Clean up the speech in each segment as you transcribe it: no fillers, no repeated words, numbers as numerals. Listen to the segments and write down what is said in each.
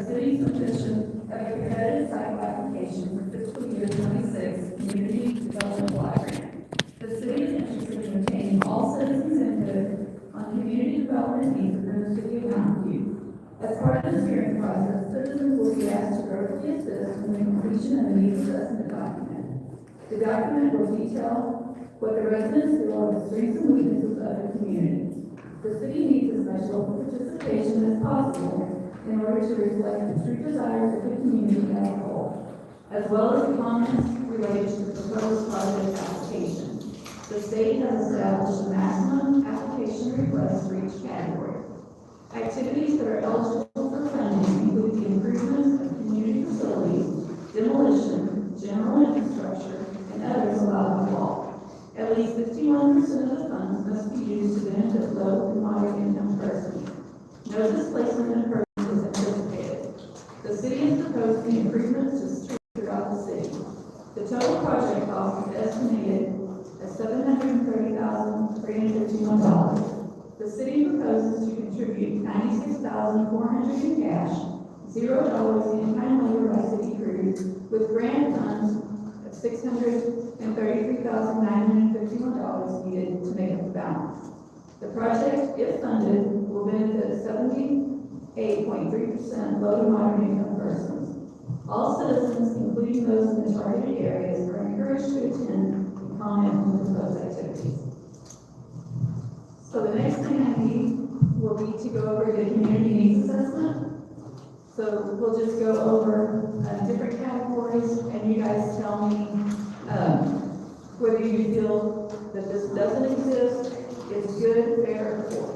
city's submission of a competitive site application for fiscal year 26 Community Development Block Grant. The city is interested in obtaining all citizens' input on community development needs within the city of Mountain View. As part of this hearing process, citizens will be asked to directly assist in the completion of a needs assessment document. The document will detail what the residents feel are the strengths and weaknesses of the community. The city needs as much local participation as possible in order to reflect the true desires of the community as a whole, as well as the comments related to the proposed project application. The state has established a maximum application request for each category. Activities that are eligible for funding include the improvement of community facilities, demolition, general infrastructure, and others allowed by law. At least 51% of the funds must be used to benefit low and moderate income persons. No displacement of persons is anticipated. The city is proposing improvements to streets throughout the city. The total project cost is estimated at $730,351. The city proposes to contribute $96,400 in cash, $0 in kind labor by city crews, with grant funds of $633,951 needed to make up the balance. The project, if funded, will benefit 78.3% low to moderate income persons. All citizens, including those in the targeted areas, are encouraged to attend and comment on the proposed activities. So the next thing I need will be to go over the community needs assessment. So we'll just go over different categories, and you guys tell me whether you feel that this doesn't exist, is good, fair, or poor.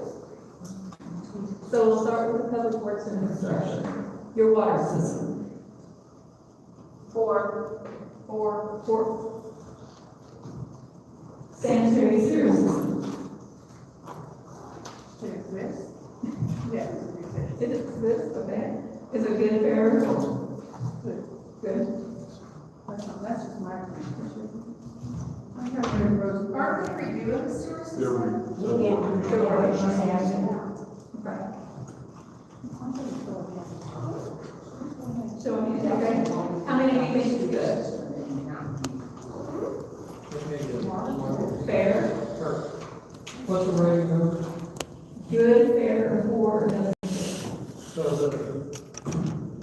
So we'll start with the public works and infrastructure. Your water system. Four. Sanitary sewer system. It exists? Yes, it exists, okay. Is it good, fair, or poor? Good. That's just my question. Aren't we redoing the sewer system? So, okay, how many do you think is good? Fair? What's the rating number? Good, fair, or poor, or doesn't? So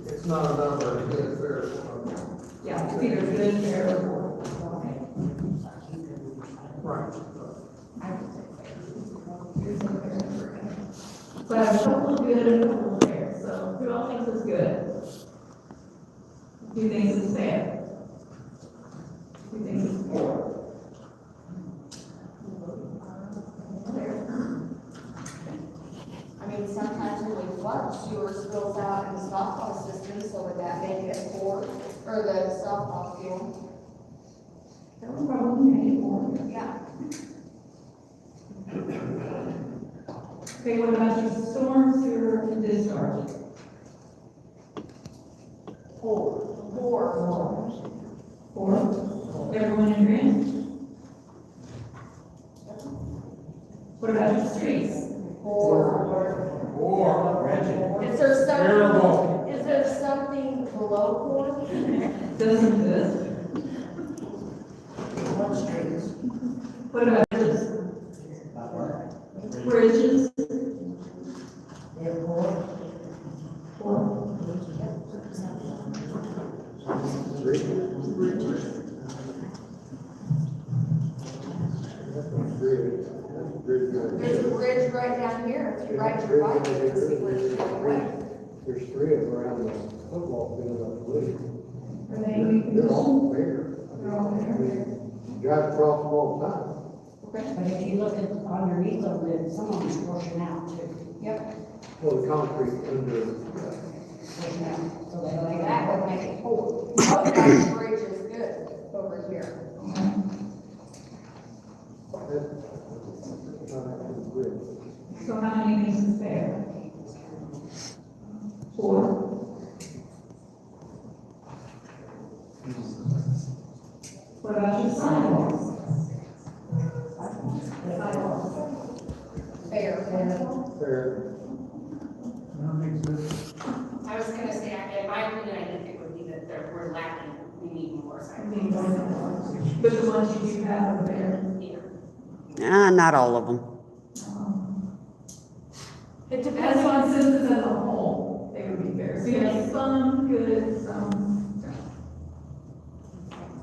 it's not a number, it's good, fair. Yeah, it's either good, fair, or poor. Okay. Right. So I have a couple of good and a couple of fair. So who all thinks it's good? Who thinks it's fair? Who thinks it's poor? I mean, sometimes when we flush, sewer spills out in the softball system, so would that make it poor, or the softball field? That would probably make it poor. Yeah. Okay, what about your storm sewer discharge? Poor. Everyone in agreement? What about your streets? Or. Is there Terrible. something, is there something below poor? Doesn't exist. What streets? What about bridges? Bridges? Poor. There's a bridge right down here, if you ride your bike, you can see where it's going right. There's three of them around the football field, I believe. Are they in They're all condition? fair. They're all I there. mean, you drive across them all the time. Okay. But if you look at underneath of it, some of them's washing out too. Yep. Well, the concrete under, Washing out, so they Like like that would make it poor. Oh, that bridge is good over here. that's not actually good. So how many things is fair? Four. What about your sidewalks? Sidewalks. Fair. Fair. That makes sense. I was gonna say, I my opinion, I think it would be that we're lacking, we need more I signs. mean, but the ones you do have are there. Yeah. Not all of them. It depends on citizens as a whole, they would be fair. So you have some good, some.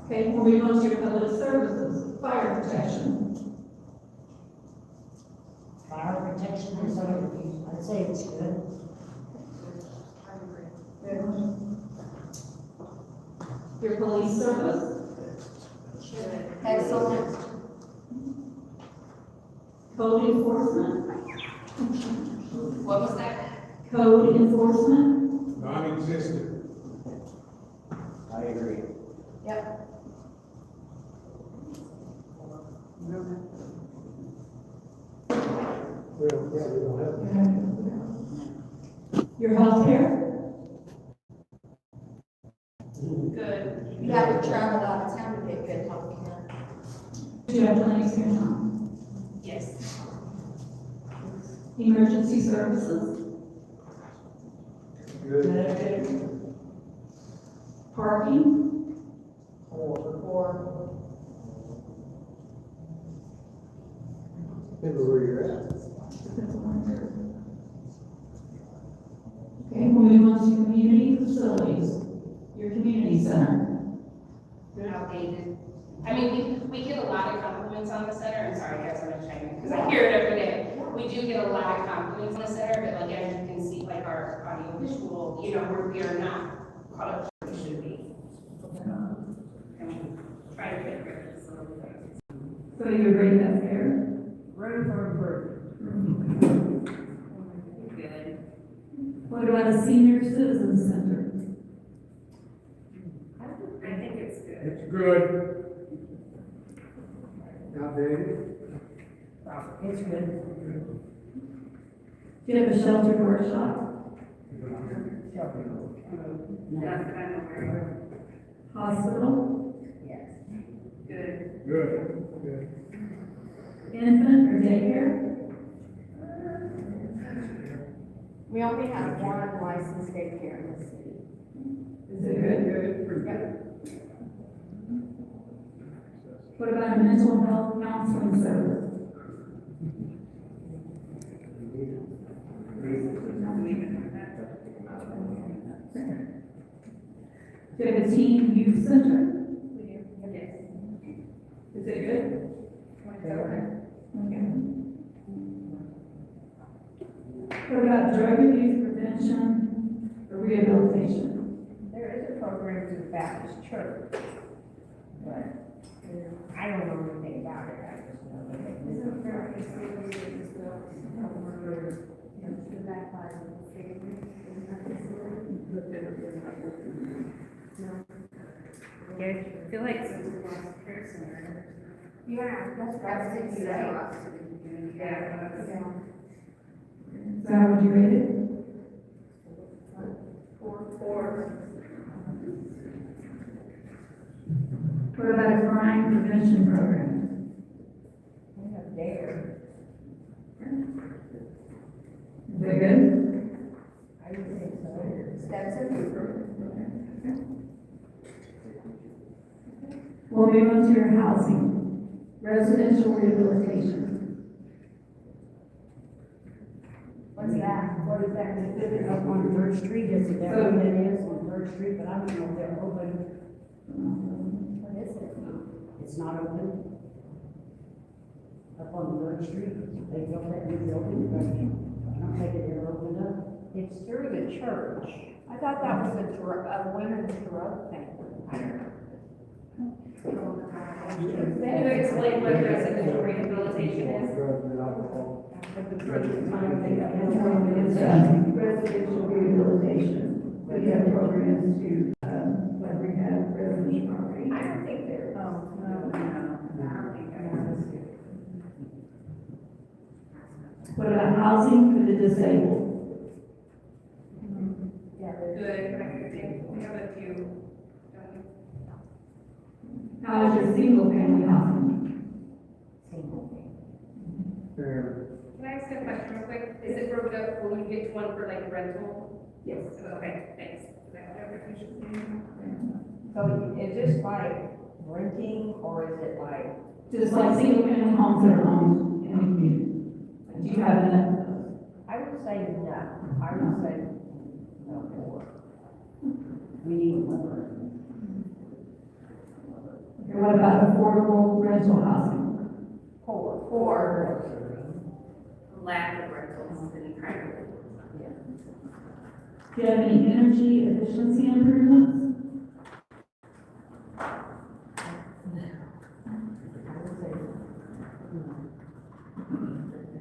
Okay, we'll move on to your public services, fire protection. Fire protection is over, I'd say it's good. Your police service, Excellent. code enforcement, What was that? code enforcement, Non-existent. I agree. Yep. We don't have. your healthcare, Good. You have to travel out of town to get good health care. do you have plenty of care now? Yes. Emergency services, Good. parking, Or Depends where you're at. okay, we'll move on to community facilities, your community center. Outdated. I mean, we get a lot of compliments on the center, I'm sorry guys, I'm gonna chime in, because I hear it every day. We do get a lot of compliments on the center, but like as you can see, like our audio visual, we are not caught up where we should be. And we try to get rid of some of the things. So you agree that's fair? Room for improvement. Good. What about a senior citizen center? I think it's good. It's good. Outdated. It's good. Do you have a sheltered workshop, That's what I'm aware of. hospital, Good. Good. Good. infant or daycare? we only have one licensed daycare in the city. Is it good? What about a mental health counseling service? Do you have a teen youth center? Is it good? Okay. What about drug abuse prevention or rehabilitation? There is a program through the Baptist Church, but I don't know anything about it, I just know that it is. Isn't there a facility that is built over the back by the city? Isn't that the facility? I feel like since we lost the care center. Yeah, that's That's city. Yeah. So how would you rate it? Four. What about a crime prevention program? We have DARE. Is it good? I would think so. Stetson? We'll move on to your housing, residential rehabilitation. What's that? What is that? Up on Third Street, is it that what it is on Third Street, but I don't know if they're open. What is it? It's not open. Up on Third Street, they built that new building, but I don't think it ever opened up. It's through the church. I thought that was a women's drug thing. I don't know. Can you explain what residential rehabilitation is? Drugs and alcohol. Residential rehabilitation, we have programs to, like rehab residential property. I don't think they're, I don't think I want to. What about housing for the disabled? Good, I think we have a few. How is your single family housing? Fair. Can I ask a question real quick? Is it broken up when you get one for like rental? Yes. Okay, thanks. I So is this like renting or is it like, Just like single family homes that are owned in the community. Do you have enough of those? I would say no, I would say no more. We need more. Okay, what about affordable rental housing? Or, Lack of rentals in private. Do you have any energy efficiency improvements?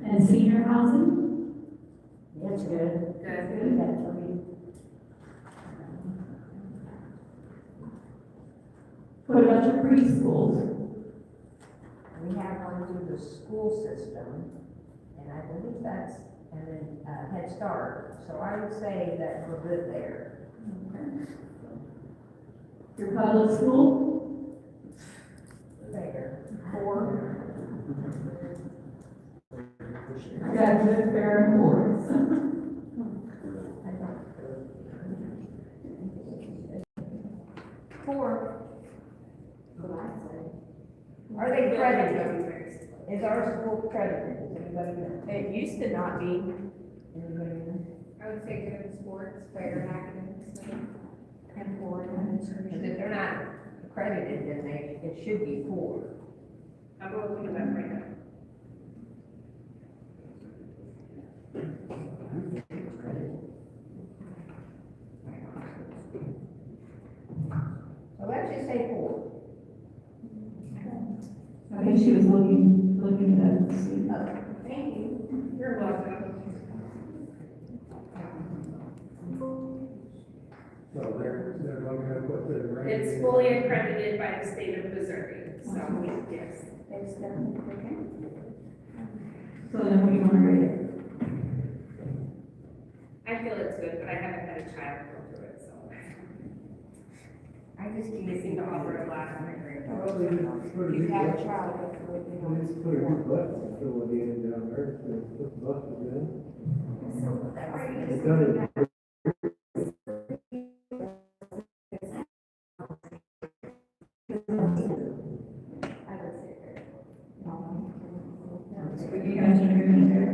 And senior housing? that's good. Good. That's for me. What about your preschools? We have one through the school system, and I believe that's, and then, Head Start, so I would say that we're good there. Your public school? There. I got good, fair, and boards. Four. Are they credited? Is our school credited? Does anybody know? It used to not be. Anybody know? I would say good in sports, fair in academics, and poor in Because administration. if they're not accredited, then it should be four. I'm looking at that right now. So let's just say four. I think she was looking at the student. Thank you. You're welcome. So they're going to put the rate. It's fully accredited by the state of Missouri, so yes. Thanks, Stephanie. Okay. So then what do you want to rate it? I feel it's good, but I haven't had a child go through it, so. I just They seem to offer a lot of Well, they just put a You new have a bus- child, hopefully, you know. they just put a new bus facility in down there, so put the buses in. They've done it. So you guys are agreeing there?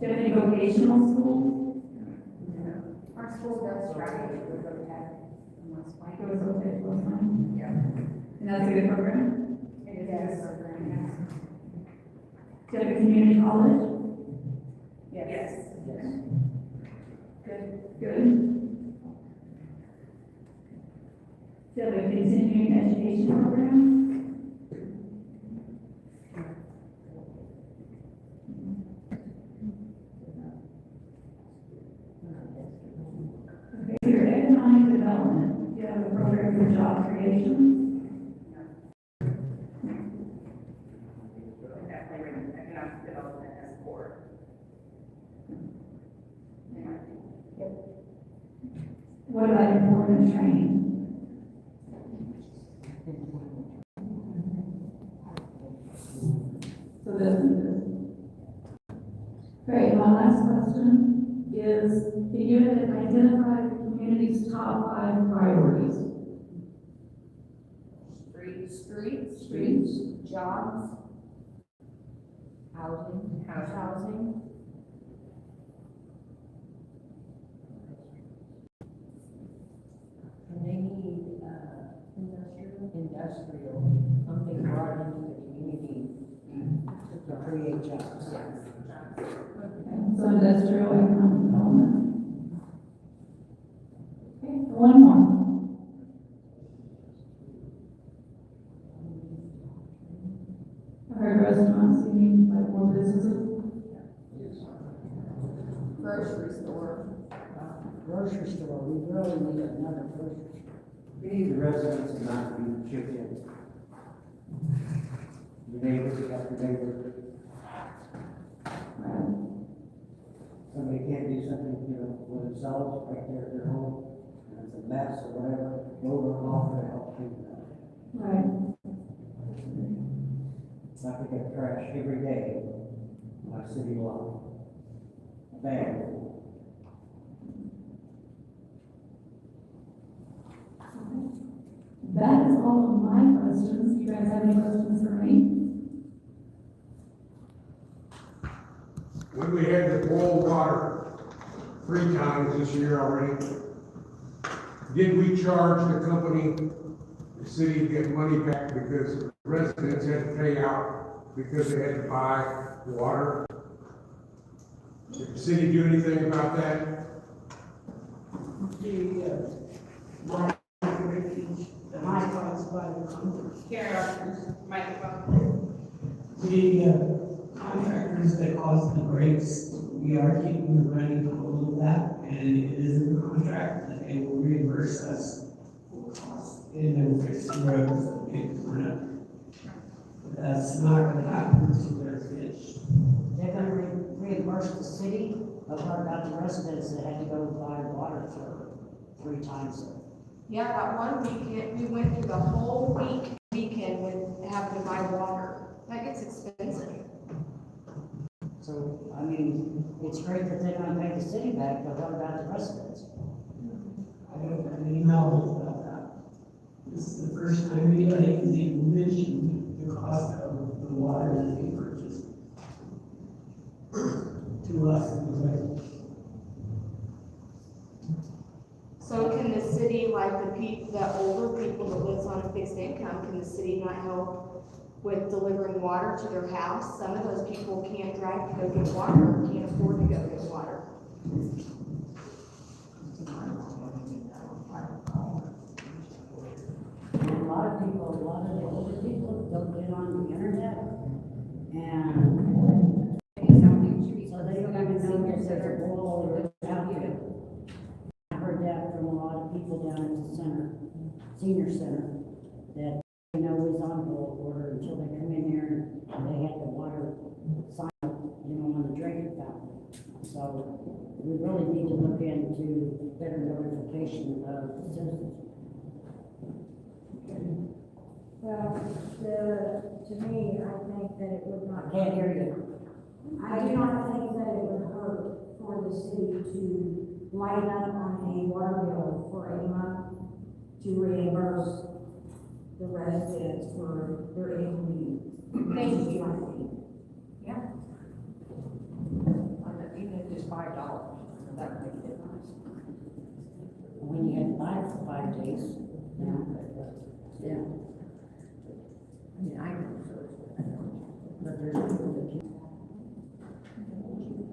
Do you have any vocational schools? Our school does strive to go to that. It was okay, it was fine. Yeah. And that's a good program? It is. Do you have a community college? Yes. Good. Do you have a continuing education program? Okay, your economic development, do you have a program for job creation? Definitely written economic development as core. What about employment training? So that's good. Great, my last question is, can you identify the community's top 5 priorities? Streets, jobs, housing. And they need, industrial, something brought into the community to create jobs. So industrial economic development. Okay, one more. I heard restaurants, you mean like more businesses? Grocery store. Grocery store, we really need another grocery store. We need the residents to not be chicken. The neighbors, after neighbors, somebody can't do something, you know, for themselves, right there at their home, and it's a mess or whatever, go run off and help clean it up. Right. I pick up trash every day on my city lot. Bad. that is all of my questions. Do you guys have any questions for me? When we had to boil water 3 times this year already, did we charge the company, the city, get money back because residents had to pay out because they had to buy water? Did the city do anything about that? Here, microphone. The contractors that caused the breaks, we are keeping the running hold of that, and it is in the contract that they will reimburse us for costs and then fix the roads that we torn up. But that's not gonna happen until they're finished. They're gonna reimburse the city, but what about the residents that had to go buy water for 3 times? Yeah, that one weekend, we went through the whole weekend with having to buy water. That gets expensive. So, I mean, it's great that they're gonna pay the city back, but what about the residents? I don't have any knowledge about that. This is the first time anybody has even mentioned the cost of the water that they purchased to us anyway. So can the city, like the older people that lives on a fixed income, can the city not help with delivering water to their house? Some of those people can't drive to go get water, or can't afford to go get water. And a lot of the older people don't get on the internet, and so they don't even know that there's a wall out here. I heard that from a lot of people down at the center, senior center, that they know is on hold order until they come in here and they have the water sign, on the drinking fountain. So we really need to look into better notification of the citizens. Well, to me, I think that it would not. Can't hear you. I do not think that it would hurt for the city to line up on a water bill for a month to reimburse the residents for their inconvenience. Thank you, I think. Even if it's $5, that would make a difference. When you had to buy it for 5 days, yeah. I mean, I know, But there's people that can't.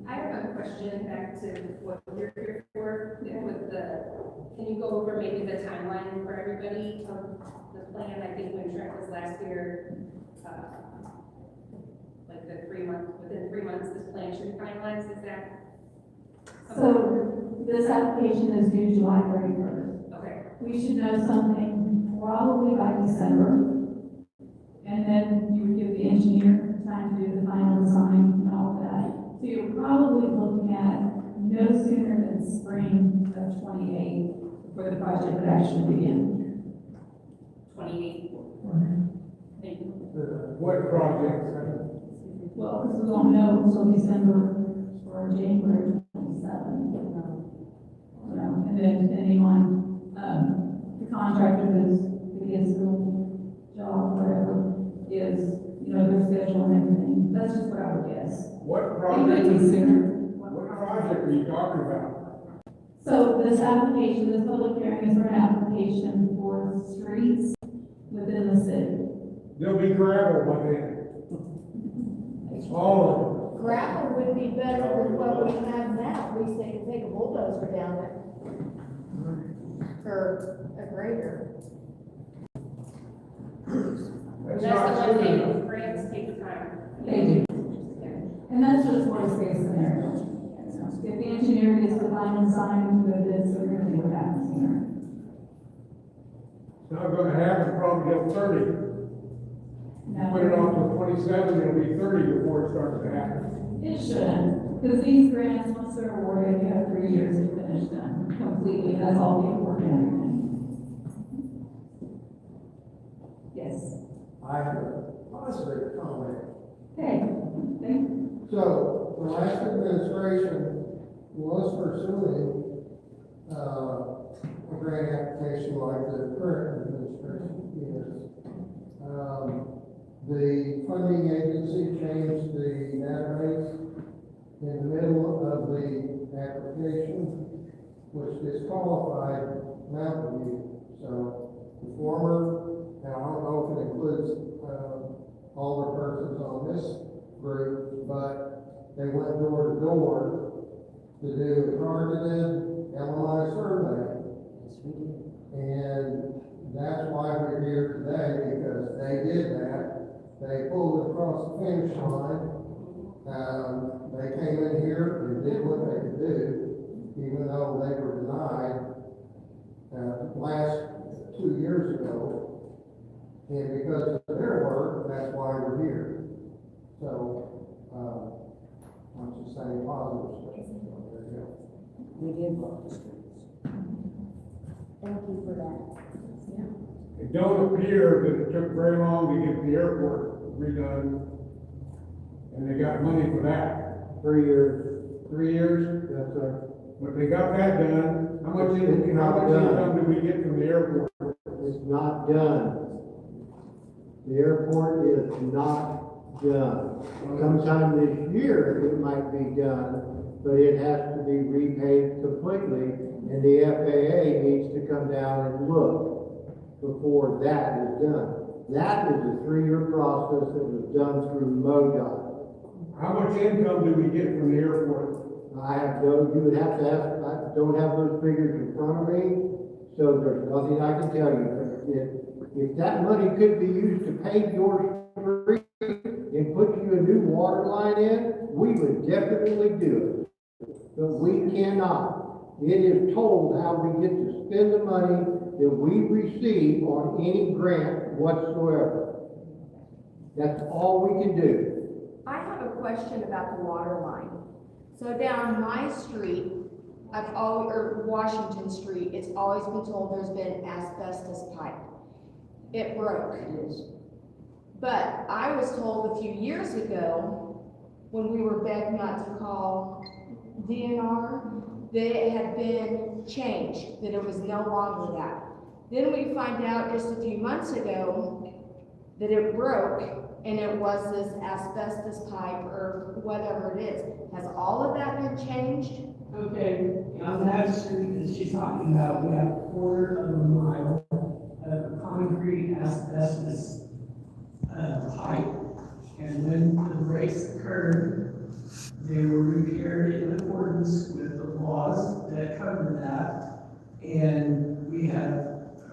I have a question back to what you're here for, with can you go over maybe the timeline for everybody of the plan? I think when Trent was last year, like within 3 months, this plan should be finalized, is that? So this application is due July 31st. Okay, We should know something probably by December. And then you would give the engineer time to do the final design and all of that. So you're probably looking at no sooner than spring of 28 for the project would actually begin. 28. Thank you. What project? Well, because we won't know until December or January 27th. And then depending on, the contractor that's, the school job, whatever, is, their schedule and everything. That's just what I would guess. What It project, might be sooner. what project are you talking about? So this application, this public hearing is for an application for streets within the city. There'll be gravel by then. All Gravel would be better than what we have now. At least they can take a bulldozer down there. Or a grader. of it. That's the one thing, grants take time. They do. And that's just worst case scenario. If the engineer gets the final design with this, we're gonna see what happens here. It's not gonna happen probably till 30. Put it off till 27, it'll be 30 before it starts to happen. It shouldn't, because these grants, once they're awarded, you have 3 years to finish them completely, that's all the work and everything. Yes. I have a positive comment. Okay, thank you. So, the last administration was pursuing, a grant application like the current administration. in the middle of the application, which disqualified Mountain View. So the former, and I don't know if it includes, all the persons on this group, but they went door to door to do a targeted LMI survey. And that's why we're here today, because they did that. They pulled it across the finish line. They came in here and did what they could do, even though they were denied, last 2 years ago. And because of their work, that's why we're here. So, I'm just saying positive stuff. There you go. We did walk the streets. Thank you for that. It don't appear that it took very long to get the airport redone, and they got money for that. 3 years. 3 years? Yes, sir. But they got that done. How much It's not done. income did we get from the airport? It's not done. The airport is not done. Sometime this year, it might be done, but it has to be repaid completely, and the FAA needs to come down and look before that is done. That is a 3-year process that was done through MoDOT. How much income did we get from the airport? I have no, you would have to ask, I don't have those figures in front of me, so there's nothing I can tell you. If that money could be used to pave your street and put you a new water line in, we would definitely do it. But we cannot. It is told how we get to spend the money that we receive on any grant whatsoever. That's all we can do. I have a question about the water line. So down my street, or Washington Street, it's always been told there's been asbestos pipe. It broke. But I was told a few years ago, when we were begged not to call DNR, that it had been changed, that it was no longer that. Then we find out just a few months ago that it broke, and it was this asbestos pipe or whatever it is. Has all of that been changed? Okay, on that street that she's talking about, we have a quarter of a mile of concrete asbestos, pipe. And when the breaks occurred, they were repaired in accordance with the laws that cover that. And we have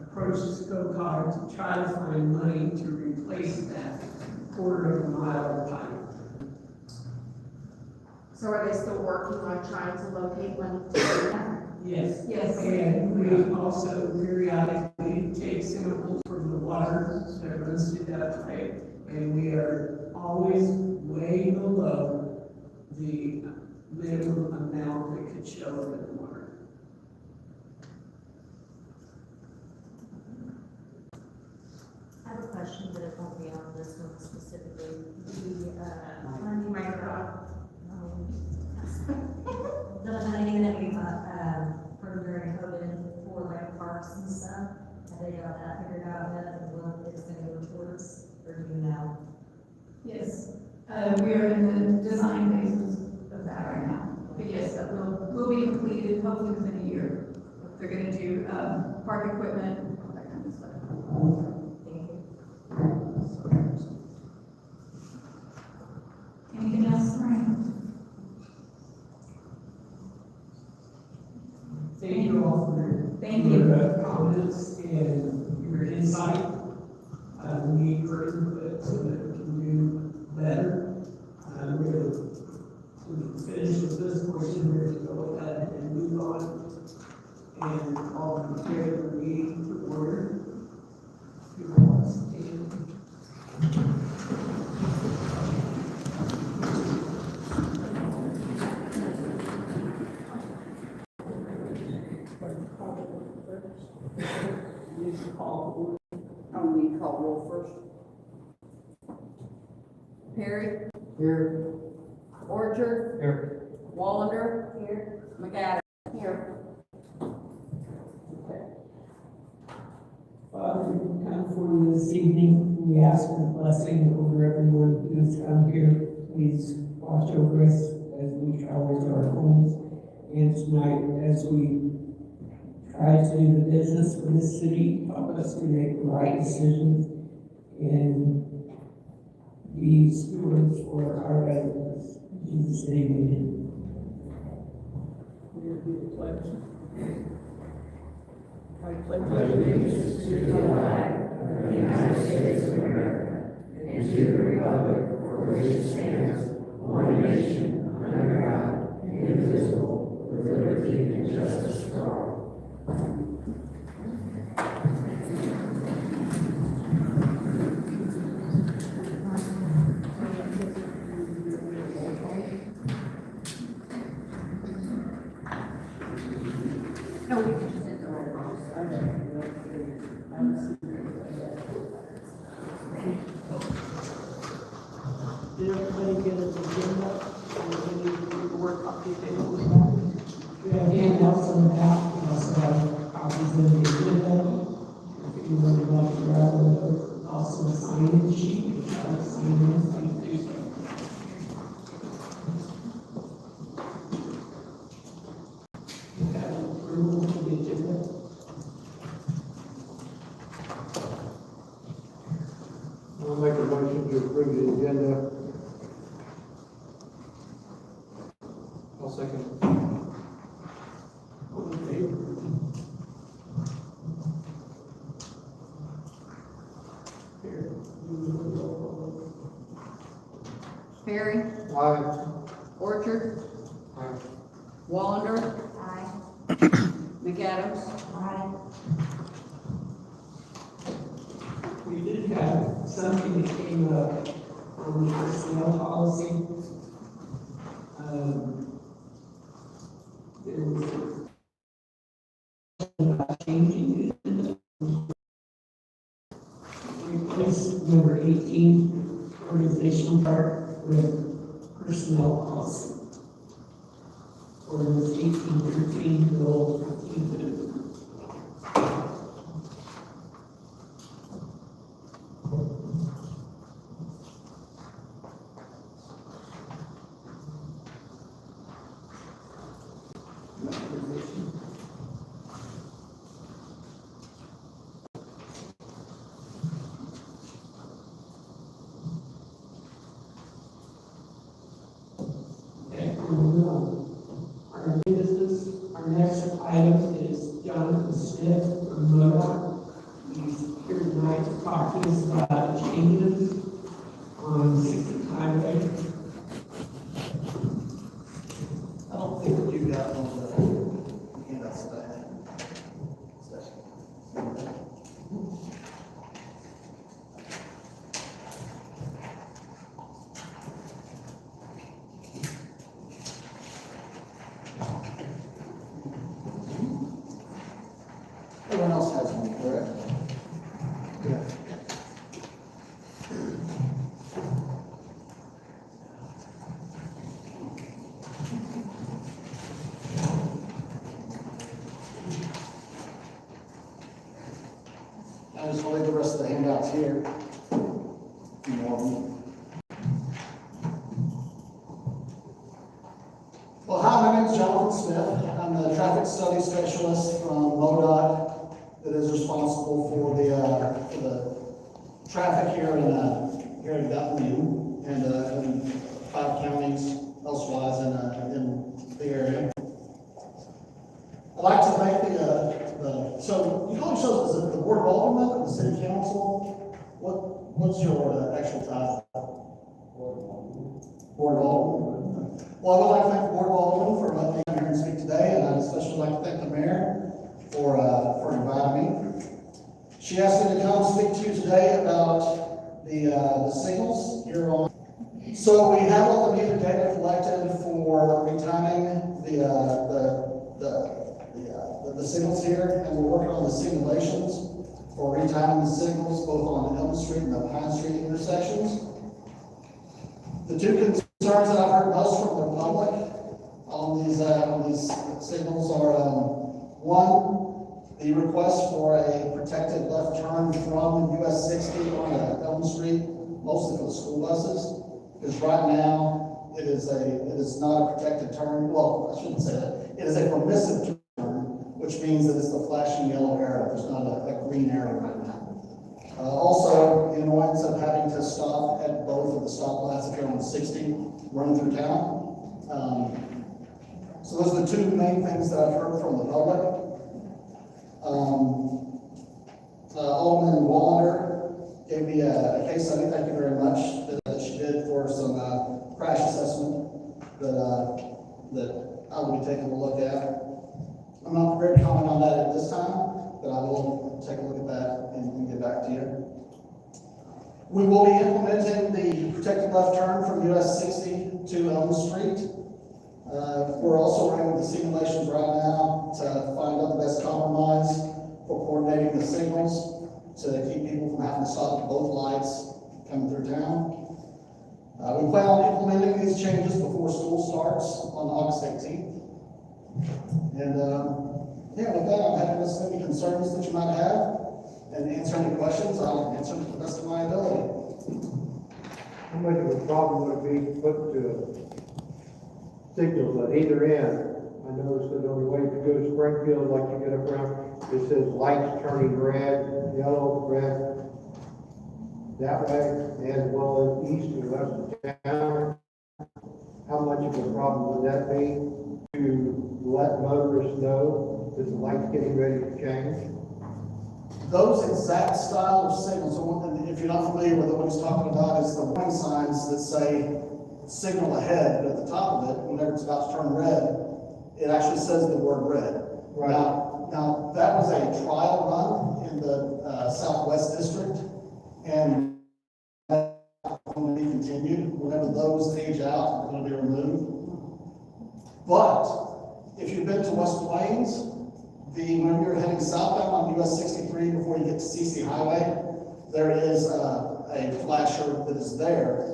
approached SCOCOG to try to find money to replace that quarter of a mile of pipe. So are they still working on trying to locate money to do that? Yes. Yes. And we also periodically take samples from the water that runs through that pipe, and we are always way below the minimum amount that could show up in the water. I have a question, but it won't be on this one specifically. The micro. The funding that we for during COVID for like parks and stuff, have they got that figured out yet, and what it's gonna go towards, or do you know? Yes, we are in the design phases of that right now. But yes, that will be completed hopefully within a year. They're gonna do, park equipment, all that kind of stuff. Thank you. Anything else, Ryan? Thank you all for Thank your comments and your insight. We need your input so that we can do better. We're going to finish with this portion, we're going to go ahead and move on. And all the material we need to order. People want to stand. We call roll first. Perry, Here. Orchard, Here. Wallander, here, McAdams, here. Father, we come for you this evening. We ask for the blessing over everyone who's come here. Please watch over us as we we travel to our homes. And tonight, as we try to do the business for this city, help us to make the right decisions and be stewards for our residents. In Jesus' name, amen. I pledge allegiance to the flag of the United States of America and to the republic for which it stands, one nation, under God, indivisible, with liberty and justice for all. No, we can just hit the roll call. Did everybody get an agenda? And we need to work on the agenda. We have handouts on the back, we also have copies of the agenda. If anyone would like to grab one of those, also a sign-in sheet, which I have sign-in, please do so. We have approval for the agenda. I'll make a motion to approve the agenda. I'll second. All in favor? Here, you do the roll Perry, Aye. Orchard, Aye. Wallander, Aye. McAdams, Aye. We did have something that came up on the personnel policy. There was about changing it. Replace number 18, organizational chart, with personnel policy. Ordinance 1813, bill 1550. Okay, moving on. Our business, our next item is Jonathan Smith from MoDOT. He's here tonight to talk to us about changes on 60th Highway. I don't think you got one of the handouts today. Everyone else has one, correct? Yeah. I just will leave the rest of the handouts here. If you want them. Well, hi, my name is Jonathan Smith. I'm the traffic study specialist from MoDOT that is responsible for the traffic here in Bethlehem and in 5 counties elsewise in the area. I'd like to thank so you call yourselves the Board of Alderman or the City Council? What's your actual title? Board of Alderman. Well, I would like to thank the Board of Alderman for letting me come here and speak today, and I'd especially like to thank the Mayor for inviting me. She asked me to come speak to you today about the signals here on. So we have all the meter data collected for retiming the signals here, and we're working on the simulations for retiming the signals both on Elm Street and the Pine Street intersections. The two concerns that I've heard most from the public on these signals are, one, the request for a protected left turn from US 60 on Elm Street, mostly for the school buses, because right now It is not a protected term, well, I shouldn't say that. It is a permissive term, which means that it's the flashing yellow arrow, there's not a green arrow right now. Also, the annoyance of having to stop at both of the stoplights if you're on 60, running through town. So those are the two main things that I've heard from the public. Alderman Wallander gave me a case study, thank you very much, that she did for some crash assessment that I will be taking a look at. I'm not prepared to comment on that at this time, but I will take a look at that and get back to you. We will be implementing the protected left turn from US 60 to Elm Street. We're also running the simulations right now to find out the best compromise for coordinating the signals to keep people from having to stop at both lights coming through town. We plan on implementing these changes before school starts on August 18th. And yeah, with that, I'm happy to listen to any concerns that you might have and answer any questions. I'll answer them to the best of my ability. How much of a problem would it be to put signals at either end? I noticed that on the way to go to Springfield, like you get up around, it says lights turning red, yellow, red, that way, as well as east and west of town. How much of a problem would that be to let motorists know that the light's getting ready to change? Those exact style of signals, and if you're not familiar with what he's talking about, is the warning signs that say signal ahead, but at the top of it, whenever it's about to turn red, it actually says the word red. Right. Now that was a trial run in the Southwest District, and that will be continued. Whenever those age out, they're going to be removed. But if you've been to West Plains, when you're heading southbound on US 63 before you get to CC Highway, there is a flasher that is there.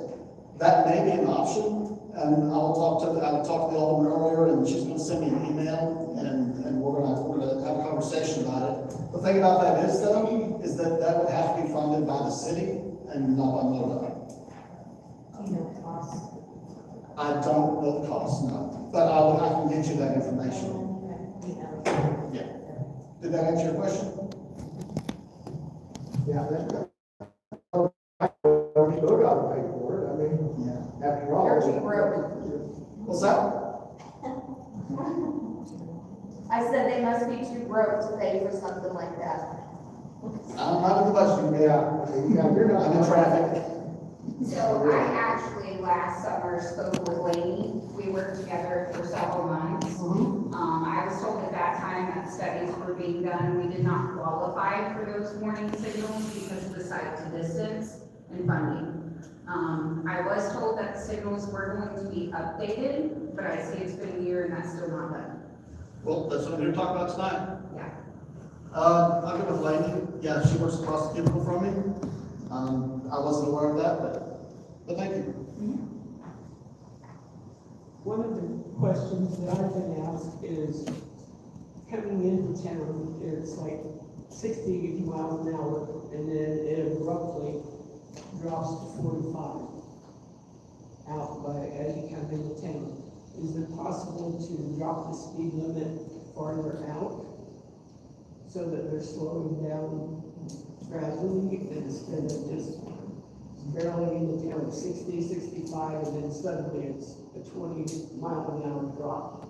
That may be an option, and I will talk to the Alderman earlier, and she's going to send me an email, and we're going to have a conversation about it. The thing about that is, though, is that would have to be funded by the city and not by MoDOT. Do you know the cost? I don't know the cost, no, but I can get you that information. Yeah. Did that answer your question? Yeah, that's, we still gotta pay for it, I mean, Yeah. after all. You're too broke. What's that? I said they must be too broke to pay for something like that. I'm not in the budgeting, Yeah, you're not. I'm in traffic. So I actually last summer spoke with Lainey. We worked together for several months. I was told at that time that studies were being done. We did not qualify for those warning signals because of the site to distance and funding. I was told that signals were going to be updated, but I see it's been a year and that's still not done. Well, that's what we're talking about tonight. Yeah. I've been with Lainey. Yeah, she works across the cubicle from me. I wasn't aware of that, but thank you. One of the questions that I've been asked is, coming into town, it's like 60 miles an hour, and then it abruptly drops to 45 as you come into town. Is it possible to drop the speed limit farther out so that they're slowing down gradually instead of just barreling into town 60, 65, and then suddenly it's a 20-mile-an-hour drop?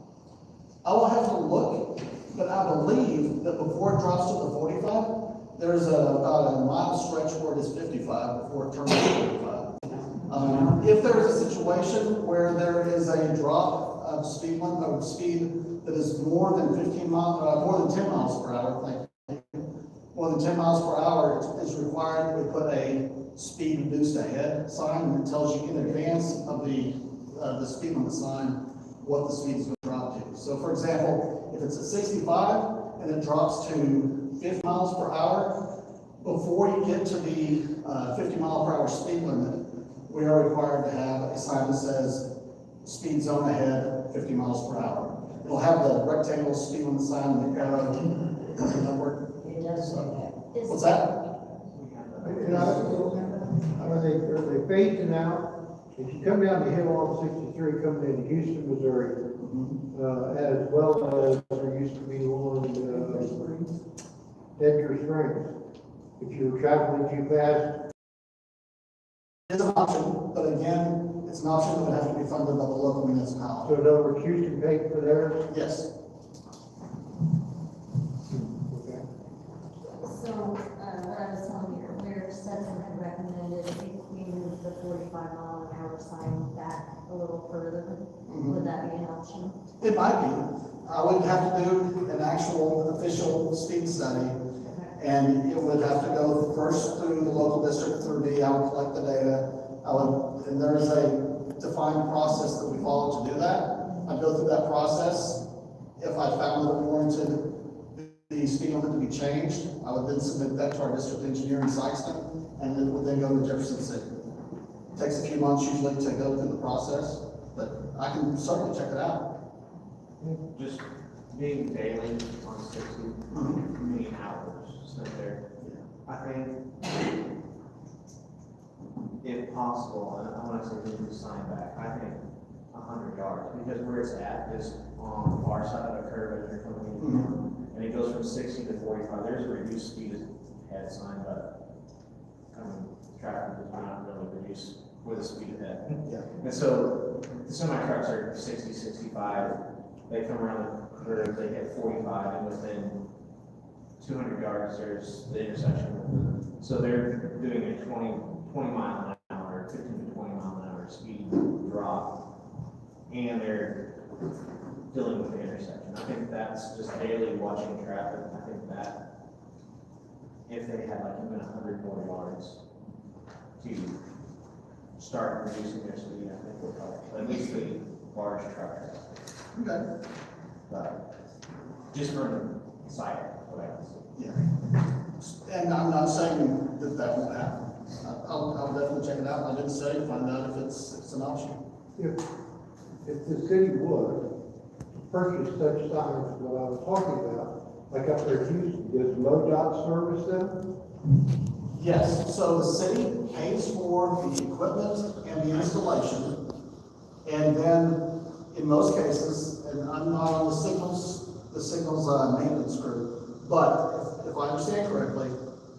I will have to look, but I believe that before it drops to the 45, there's about a mile stretch where it is 55 before it turns to 45. If there is a situation where there is a drop of speed that is more than 10 miles per hour, more than 10 miles per hour is required, we put a speed reduced ahead sign, and it tells you in advance of the speed limit sign what the speed is going to drop to. So for example, if it's at 65 and it drops to 50 miles per hour, before you get to the 50 mile per hour speed limit, we are required to have a sign that says speed zone ahead, 50 miles per hour. It'll have the rectangle speed limit sign and the arrow. Does that work? It does say that. What's that? You know, are they phasing out if you come down the hill on 63 coming into Houston, Missouri, as well as there used to be one, Edgar Springs. If you're traveling too fast, It's an option, but again, it's an option that would have to be funded by the local municipality. so in other words, Houston paid for theirs. Yes. Okay. So, what I was telling you, Mayor Stetson had recommended if we move the 45-mile-an-hour sign back a little further, would that be an option? It might be. I would have to do an actual official speed study, and it would have to go first through the local district, through me, I would collect the data. And there is a defined process that we follow to do that. I'd go through that process. If I found that it warranted the speed limit to be changed, I would then submit that to our district engineer in Sykeston, and it would then go to Jefferson City. It takes a few months usually to go through the process, but I can certainly check it out. Just being daily on 60, many hours spent there. I think, if possible, and I want to say move the sign back, I think 100 yards, because where it's at is on the far side of the curve as you're coming in, and it goes from 60 to 45. There's a reduced speed ahead sign, but traffic does not really reduce with the speed ahead. Yeah. And so the semi trucks are 60, 65. They come around the curve, they hit 45, and within 200 yards, there's the intersection. So they're doing a 20 mile an hour, 15 to 20 mile an hour speed drop, and they're dealing with the intersection. I think that's just daily watching traffic. I think that if they had like even 100 more yards to start reducing their speed, I think would help, at least the large truck traffic. Okay. But just from the side, what I can see. Yeah. And I'm not saying that that won't happen. I'll definitely check it out. I did say, find out if it's an option. If the city would purchase such signs, what I was talking about, like up there in Houston, does MoDOT service them? Yes, so the city pays for the equipment and the installation, and then in most cases, and I'm not on the signals maintenance crew, but if I understand correctly,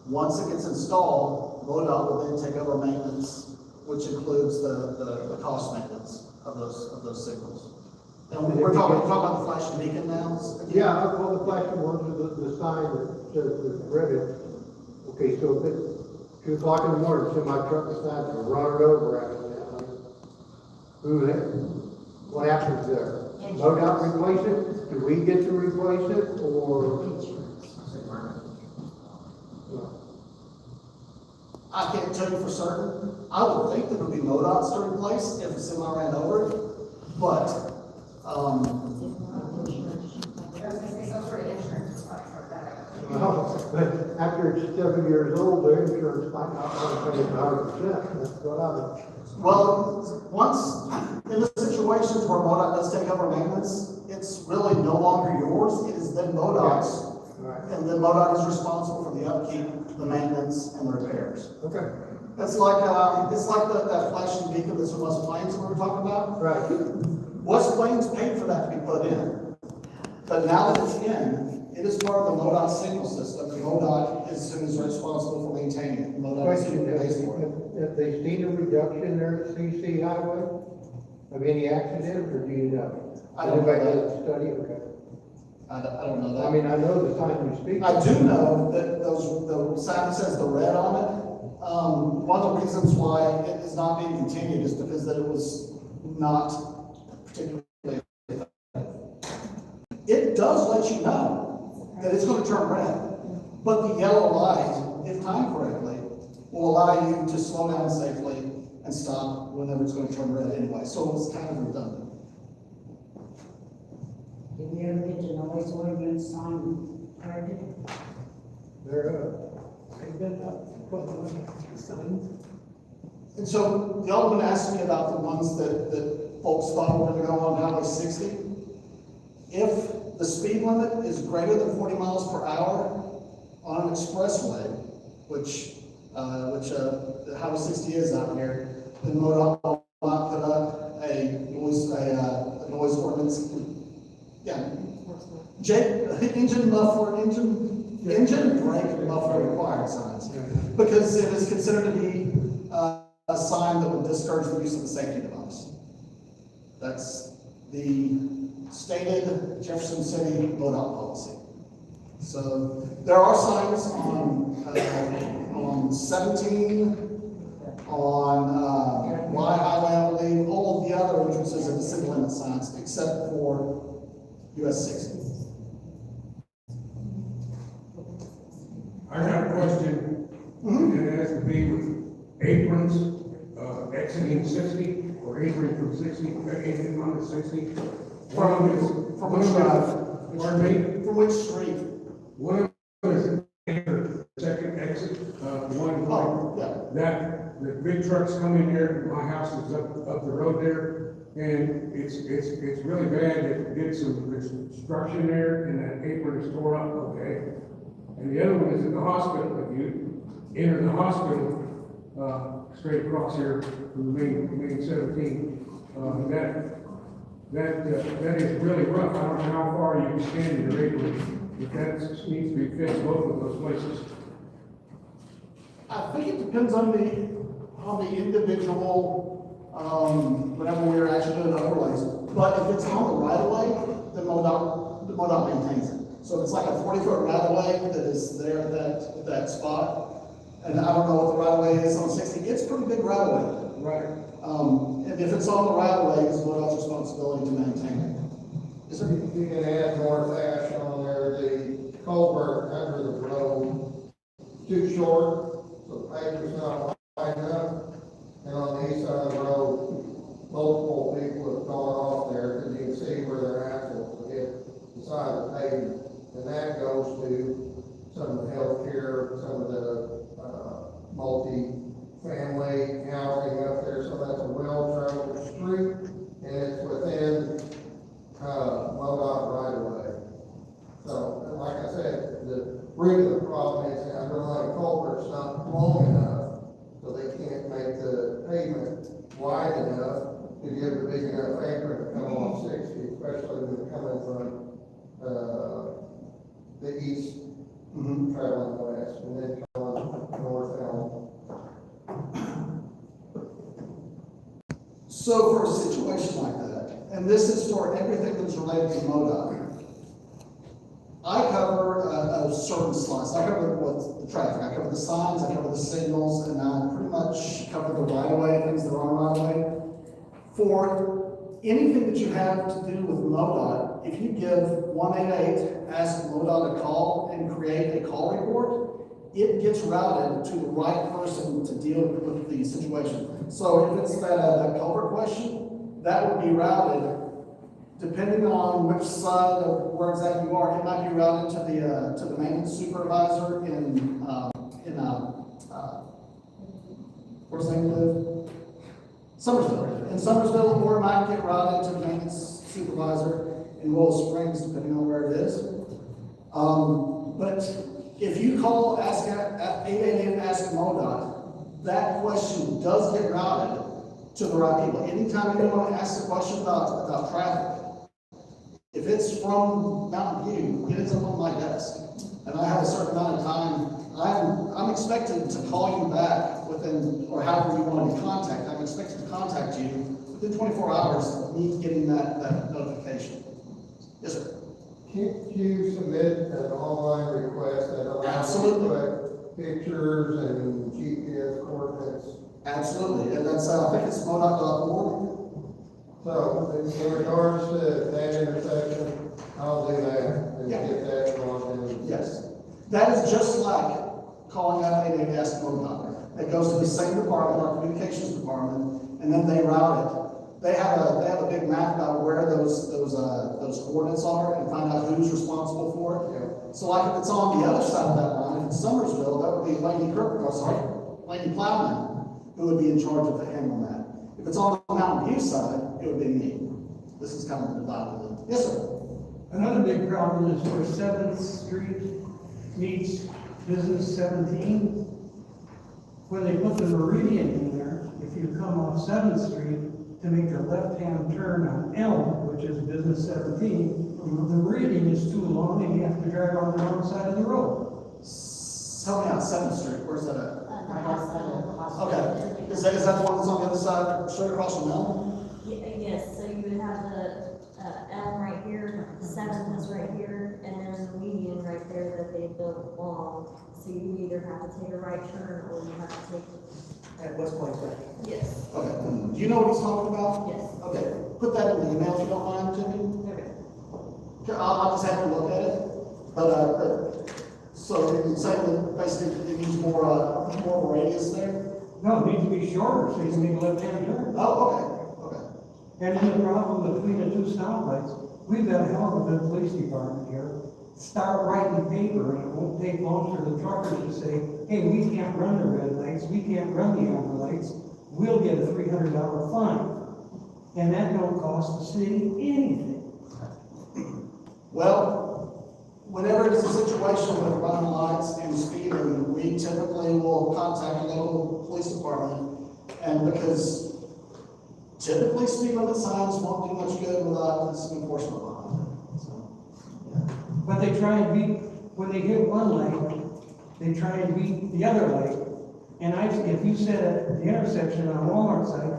once it gets installed, MoDOT will then take over maintenance, which includes the cost maintenance of those signals. And we're talking about the flashing beacon now? Yeah, well, the flashing ones are the sign that says the ribbon. Okay, so if it's 2 o'clock in the morning, semi truck decides to run it over accidentally, what happens there? MoDOT replace it? Do we get to replace it, or? I can't tell you for certain. I would think that it would be MoDOT's to replace if a semi ran over it, but, But after it's 7 years old, their insurance might not want to pay it 100%, that's what I mean. well, once, in the situations where MoDOT does take over maintenance, it's really no longer yours, it is then MoDOT's. Right. And then MoDOT is responsible for the upkeep, the maintenance, and the repairs. Okay. It's like that flashing beacon that's in West Plains we were talking about. Right. West Plains paid for that to be put in. But now that it's in, it is part of the MoDOT signal system. MoDOT is who's responsible for maintaining it. MoDOT is who Question, pays for it. have they seen a reduction there at CC Highway of any accidents, or do you know? I don't know Anybody that. has a study? Okay. I don't know that. I mean, I know the time you speak. I do know that the sign that says the red on it, one of the reasons why it is not being continued is because that it was not particularly effective. It does let you know that it's going to turn red, but the yellow light, if timed correctly, will allow you to slow down safely and stop whenever it's going to turn red anyway. So it's kind of redundant. Did we ever get the noise ordinance sign corrected? They've been up, putting on signs. And so the Alderman asked me about the ones that folks thought were going to go on Highway 60. If the speed limit is greater than 40 miles per hour on an expressway, which Highway 60 is out here, then MoDOT will allow noise ordinance. Yeah. Engine brake muffler required signs. Because it is considered to be a sign that would discourage the use of the safety device. That's the stated Jefferson City MoDOT policy. So there are signs on 17, on Y Highway, I believe, all of the other entrances of the city limit signs except for US 60. I got a question, and it has to be with aprons, exiting 60, or apron from 60, exiting onto 60. From which drive? Pardon me? From which street? One of them is the second exit, one, Oh, yeah. that, the big trucks come in here, my house is up the road there, and it's really bad, it did some construction there, and that apron is tore up, okay? And the other one is at the hospital, if you enter the hospital, straight across here from the main 17, that is really rough. I don't know how far you can stand in your apron, but that needs to be fixed, both of those places. I think it depends on the individual, whenever we're actually doing overlays. But if it's on the right of way, then MoDOT maintains it. So if it's like a 40-foot right of way that is there at that spot, and I don't know what the right of way is on 60, it's a pretty big right of way. Right. And if it's on the right of way, it's MoDOT's responsibility to maintain it. Is there? You can add North Ash on there, the culvert under the road, too short, so the paper's not wide enough. And on the east side of the road, multiple people have gone off there, because you can see where their axles will hit the side of the pavement. And that goes to some of the healthcare, some of the, multi-family housing up there, so that's a well-traveled street, and it's within, MoDOT right away. So, like I said, the root of the problem is the underlying culvert's not long enough, so they can't make the pavement wide enough to give a big enough apron to come off 60, especially when they're coming from, the east, traveling west, and then traveling northbound. So for a situation like that, and this is for everything that's related to MoDOT, I cover a certain slice. I cover the traffic, I cover the signs, I cover the signals, and I pretty much cover the right-of-way, things that are on right-of-way. For anything that you have to do with MoDOT, if you give 188, ask MoDOT a call and create a call report, it gets routed to the right person to deal with the situation. So if it's that culvert question, that would be routed, depending on which side of where exactly you are, it might be routed to the maintenance supervisor in where's the name live? Summersville. In Summersville, or it might get routed to the maintenance supervisor in Willow Springs, depending on where it is. But if you call, ask at 888, ask MoDOT, that question does get routed to the right people. Anytime anyone asks a question about traffic, if it's from Mountain View, it ends up on my desk. And I have a certain amount of time, I'm expected to call you back within, or however you want to be contacted, I'm expected to contact you within 24 hours of me getting that notification. Yes, sir. Can't you submit an online request that allows you to put pictures and GPS coordinates? Absolutely, and that's, I think it's MoDOT.org. So, in regards to that intersection, I'll do that and get that going. Yes. That is just like calling out 888 ask MoDOT. It goes to the same department, our communications department, and then they route it. They have a big map about where those coordinates are and find out who's responsible for it. Yeah. So like if it's on the other side of that line, if it's Summersville, that would be Lady Plowman, who would be in charge of handling that. If it's on the Mountain View side, it would be me. This is kind of divided. Yes, sir. Another big problem is where 7th Street meets Business 17. When they put the meridian in there, if you come off 7th Street, to make a left-hand turn on Elm, which is Business 17, the reading is too long and you have to drive on the wrong side of the road. Help me out, Seventh Street, where's that at? The hospital. Okay, is that the one that's on the other side, straight across from Elm? Yes, so you would have the, Elm right here, Seventh is right here, and there's a median right there that they built long. So you either have to take a right turn or you have to take. At West Point, right? Yes. Okay, do you know what he's talking about? Yes. Okay, put that in the email if you don't mind to me. Okay. Okay, I'll just have to look at it, but, so you're saying that basically it needs more of a radius there? No, it needs to be shorter so you can make a left-hand turn. Oh, okay. And then the problem between the two stoplights, we've got a hell of a good police department here. Start writing paper, and it won't take long for the truckers to say, hey, we can't run the red lights, we can't run the amber lights, we'll get a $300 fine. And that don't cost the city anything. Well, whenever it's a situation with running lights and speeding, we typically will contact the local police department. And because typically speed limit signs won't do much good without some enforcement behind it, so, yeah. But they try and beat, when they hit one light, they try and beat the other light. And if you sit at the intersection on Walmart side,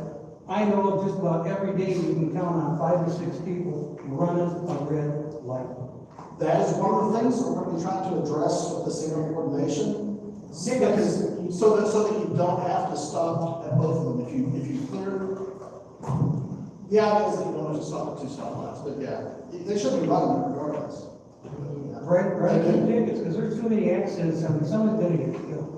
I know just about every day you can count on 5 or 6 people running a red light. That is one of the things that we're going to be trying to address with the signal coordination. Because, so that you don't have to stop at both of them. If you clear, the idea is that you don't have to stop at 2 stoplights, but yeah, they should be running regardless. Right, tickets, because there's too many accidents, I mean, someone's gonna get killed.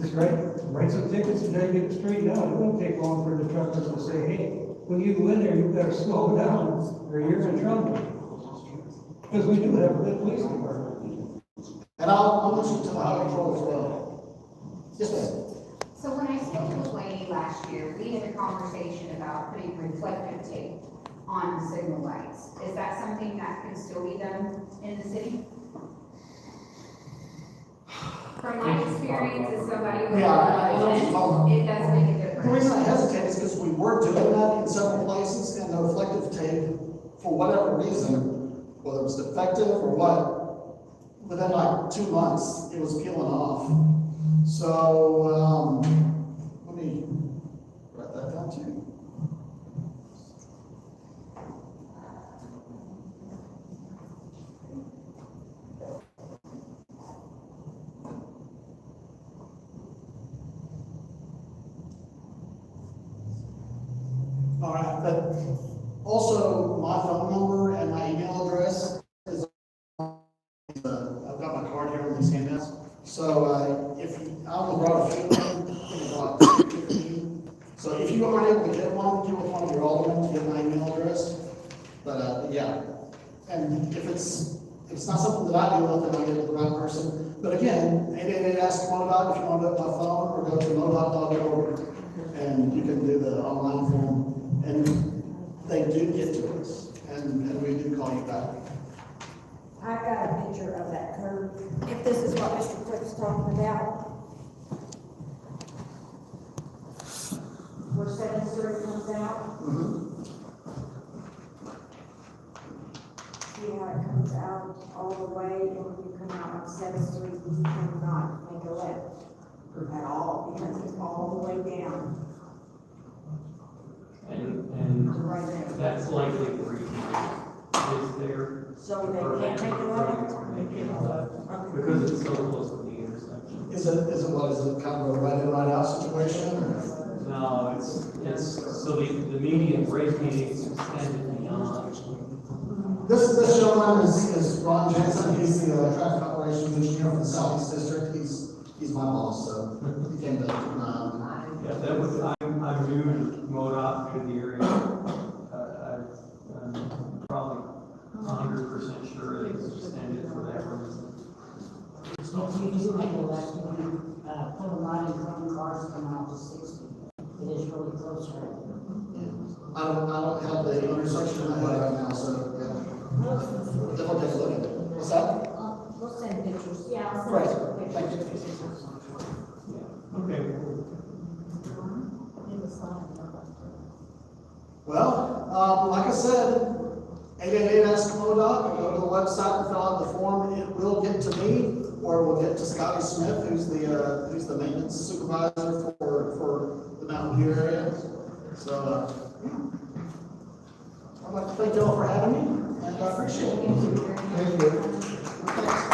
Just write some tickets and then get it straightened out. It won't take long for the truckers to say, hey, when you go in there, you better slow down or you're in trouble. Because we do have a good police department. And I'll mention to the highway patrol as well. Yes, ma'am. So when I spoke to a lady last year, we had a conversation about putting reflective tape on the signal lights. Is that something that can still be done in the city? From my experience as somebody with. Yeah, I know what you're talking It does make a difference. The reason I hesitate is because we were doing that in several places, and the reflective tape, for whatever reason, whether it was defective or what, within like 2 months, it was peeling off. So, let me write that down too. All right, but also my phone number and my email address is, I've got my card here with these handouts. So, I only brought a few of them, so if you aren't able to get one, get with one of your aldermen to get my email address. But, yeah, and if it's not something that I deal with, then I get with the right person. But again, 888-ASK-MODOT if you want to do it by phone, or go to modot.org and you can do the online form. And they do get to us, and we do call you back. I've got a picture of that curve, if this is what Mr. Quick's talking about. Where 7th Street comes out. See how it comes out all the way, and when you come out on 7th Street, you cannot make a left at all, because it's all the way down. And Right there. that's likely the reason is there. So they can't take a left? Because it's so close to the intersection. Is it kind of a right in, right out situation? Or? No, it's, so the median rate being extended beyond. This gentleman is Ron Jensen, he's the traffic operations engineer from the Southeast District, he's my boss, so he came to, Yeah, that was, I'm new to MoDOT in the area. I'm probably 100% sure it's extended for that reason. If you do make a left, you can, put a line in front of cars coming out to 60. It is really close right there. I don't have the intersection in my head right now, so, yeah. Definitely take a look at it. What's that? We'll send pictures. Yeah, I'll send Great, you thank you. pictures. Okay. In the slide. Well, like I said, 888-ASK-MODOC, go to the website and fill out the form. It will get to me, or it will get to Scotty Smith, who's the maintenance supervisor for the Mountain View area. So, I'd like to thank you all for having me, and I appreciate it. Thank you. Thanks.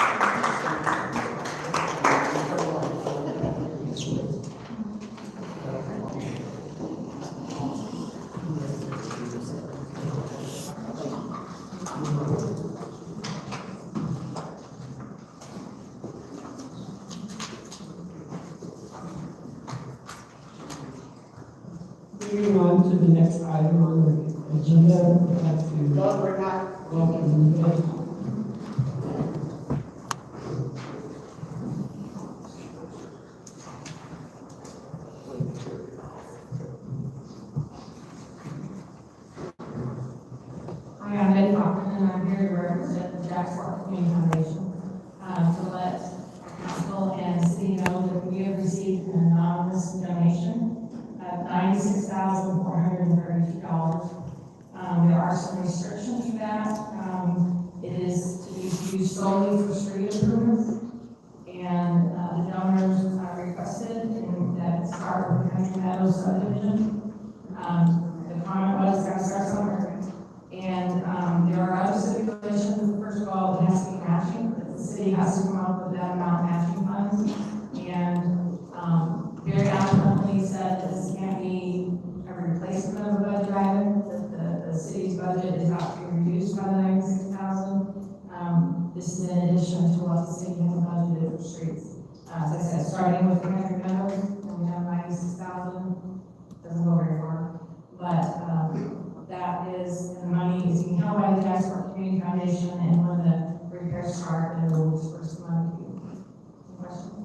Moving on to the next item on the agenda, we have to welcome the Hi, I'm Betty Hoffman, and I'm here to represent the Jack Fork Community Foundation, to let council and city know that we have received an anonymous donation of $96,432. There are some restrictions for that. It is to be used solely for street improvements, and the donors requested that it start with the Country Meadows subdivision. The comment was, gotta start somewhere. And there are other stipulations. First of all, it has to be matching. The city has to come up with that amount of matching funds. And very eloquently said that this can't be a replacement of a budget item, that the city's budget is not to be reduced by the $96,000. This is in addition to what the city has budgeted for streets. As I said, starting with Country Meadows, we have $96,000. Doesn't go very far. But that is, and the money is being held by the Jack Fork Community Foundation, and when the repairs start, then we'll disperse the money to you. Any questions?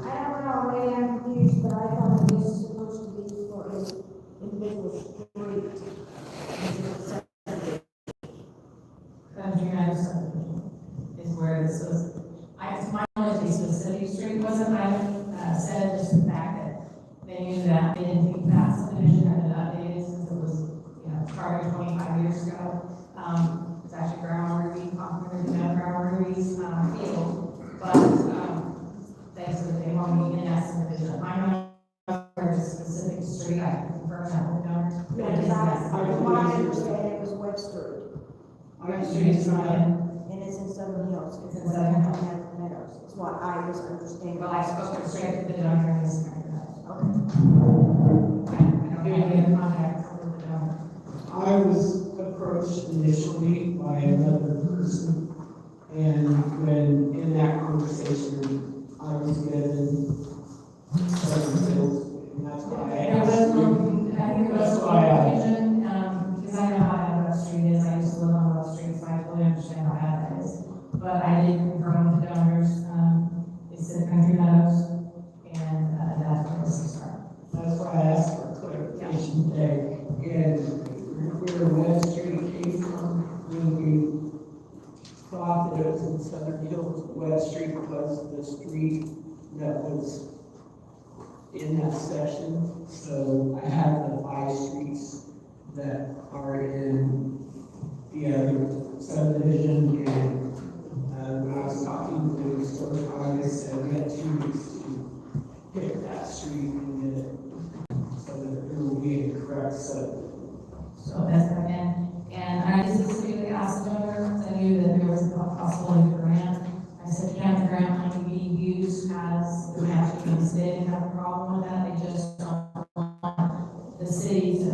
I don't know, maybe I'm confused, but I thought this was supposed to be for an individual street. Country Meadows subdivision is where this was. To my knowledge, the specific street wasn't, said just the fact that they knew that they didn't think that subdivision had been updated since it was, started 25 years ago. It's actually Grandma Ruby, Grandma Ruby's, field, but, thanks to the, they want me in that subdivision. I don't know if there's a specific street, I can confirm that with donors. Yeah, because from what I understand, it was Web Street. Web Street is not in. And it's in Southern Hills. It's in Southern Hills. Meadows. It's what I was understanding. Well, I spoke straight to the donor in this matter. Okay. I don't have any contact with the donor. I was approached initially by another person, and when in that conversation, I was given certain bills, and that's why I asked you. That's why I because I know how bad Web Street is. I used to live on Web Street, so I fully understand how bad that is. But I did confirm with the donors, it's in Country Meadows, and that's where this is from. That's why I asked for clarification today, and where West Street came from, when we thought that it was in Southern Hills, West Street was the street that was in that section, so I have the 5 streets that are in the other subdivision, and when I was talking to the store, I said we had 2 weeks to pick that street and get it, so that it will be a correct subdivision. So that's what I meant. And I just specifically asked the donor, because I knew that there was a possibility for grant. I said, can the grant money be used as the matching funds? They didn't have a problem with that. They just don't want the city to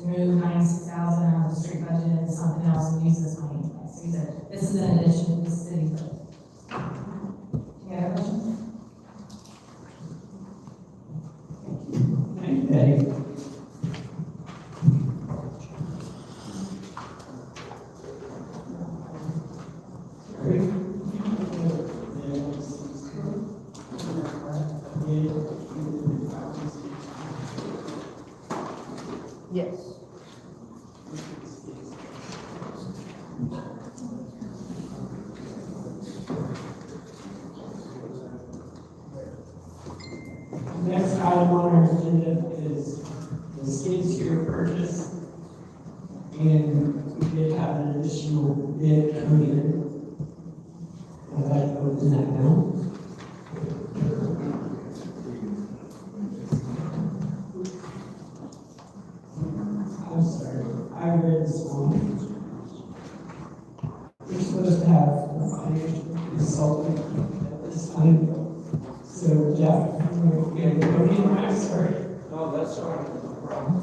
move $96,000 out of the street budget into something else and use this money. So he said, this is in addition to the city budget. You have a question? Thank you, Betty. Yes. item on our agenda is the skid steer purchase. And we did have an additional bid coming in. I'd like to open that now. I'm sorry, I read this wrong. We're supposed to have a financial consultant at this time. So Jeff, I'm sorry. Oh, that's all right, no problem.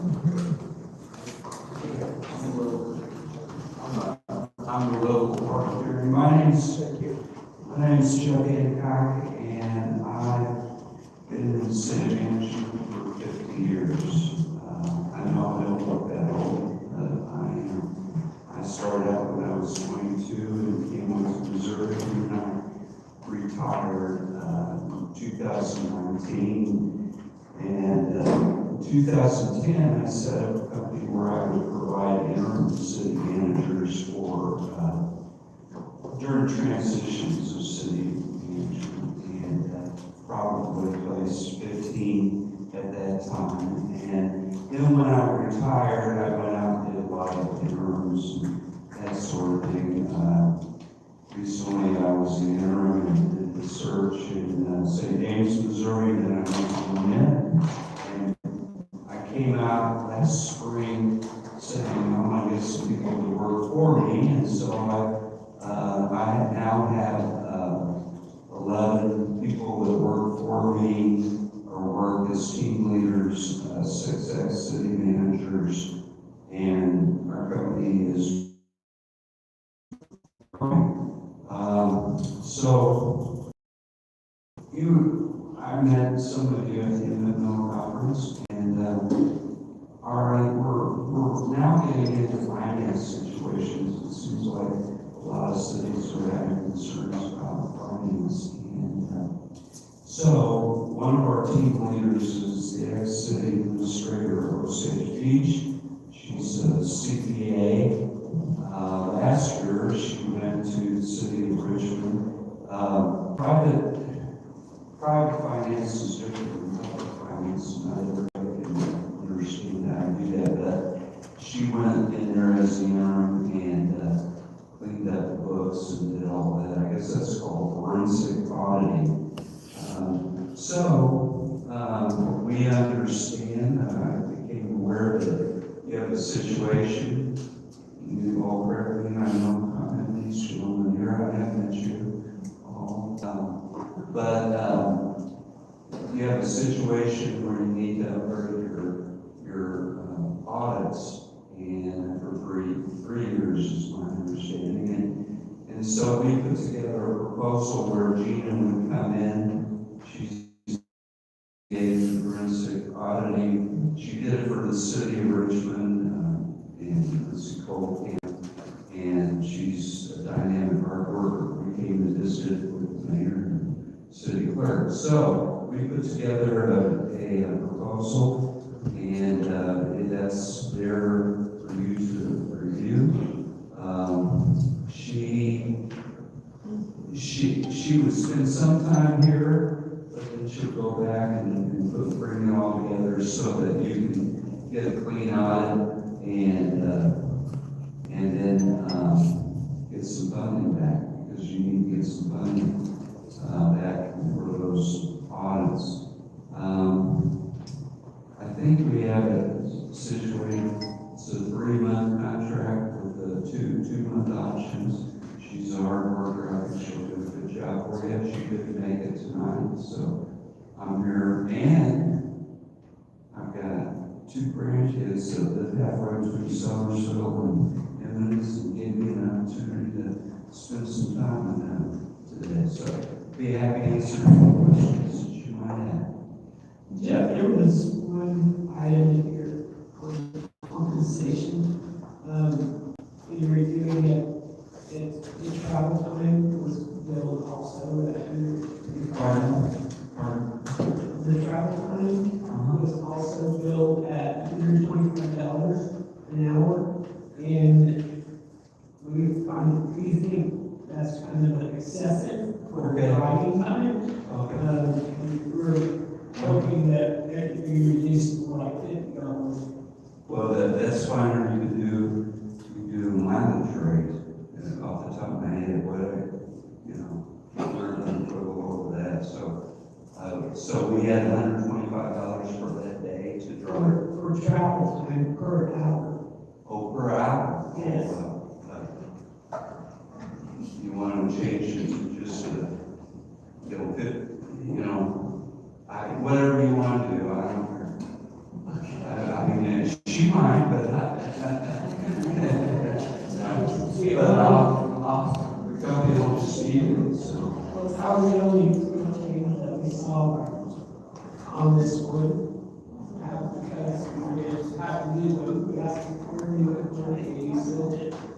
I'm the local park here. My name's Joe Hancock, and I've been in the city management for 50 years. I know I don't look that old, but I started out when I was 22 and came to Missouri, and I retired in 2019. And in 2010, I set up a company where I would provide interim city managers for during transitions of city management, and probably placed 15 at that time. And then when I retired, I went out and did a lot of interims and that sort of thing. Recently, I was the interim and did the search in St. James, Missouri, and then I went to Lynn. And I came out last spring saying, I want to get some people to work for me, and so I now have 11 people that work for me or work as team leaders, 6 ex-city managers, and our company is so I met some of you at the MMO conference, and all right, we're now getting into finance situations. It seems like a lot of cities are having concerns about finance, and so one of our team leaders is the ex-city administrator of Osage Beach. She's a CPA. Last year, she went to the city of Richmond. Private finance is different from public finance. Not everybody can understand how to do that, but she went in there as the interim and cleaned up the books and did all that. I guess that's called forensic auditing. We understand, I became aware that you have a situation. You all correctly, I know how many of these gentlemen here, I have met you all. You have a situation where you need to upgrade your audits, and for 3 years is my understanding. And so we put together a proposal where Gina would come in. She's gave forensic auditing. She did it for the city of Richmond and the Sequoia Camp, and she's a dynamic hard worker. We came and visited with the mayor and city clerk. So we put together a proposal, and that's there for you to review. She would spend some time here, but then she'll go back and bring it all together so that you can get a clean audit and then get some funding back, because you need to get some funding back for those audits. I think we have a situation. It's a 3-month contract with the two-month options. She's a hard worker. I think she'll do a good job for you. She couldn't make it tonight, so I'm here. And I've got 2 grandkids that live halfway between Somersville and Emmons, and gave me an opportunity to spend some time with them today. So be happy to answer any questions that you might have. Jeff, there was one item here for compensation. In reviewing it, the travel time was billed also at Pardon? The travel time was also billed at $125 an hour, and we think that's kind of excessive for Okay. driving time. Okay. We're hoping that it could be reduced to more like $50. Well, that's fine, you do mileage rate, off the top of my head, whatever, you know, we're going to go over that, so we had $125 for that day to drive. For travel time per hour. Oh, per hour? Yes. You want to change it to just, whatever you want to do, I don't care. I mean, she might, but the company don't just need it, so. Well, how the only thing that we saw on this one, because we just have to do what we have to do it for the 80s,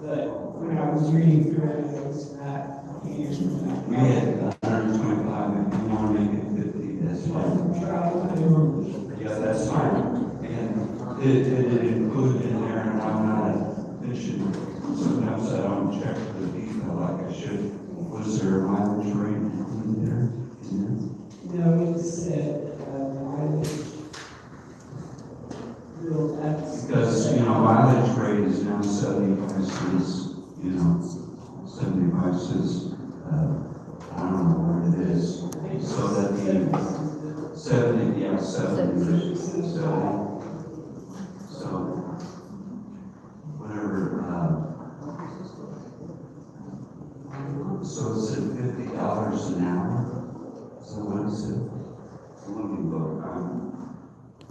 but when I was reading through it, it was that. We had 125, if you want to make it 50, that's fine. Yeah, that's fine. And it included in there, and I'm not mentioning, sometimes I don't check the detail like I should. Was there a mileage rate in there? No, it said, mileage. Because, mileage rate is now 75 cents, 75 cents. I don't know what it is. So that the 70. So, whatever, so is it $50 an hour? So what is it? Let me look.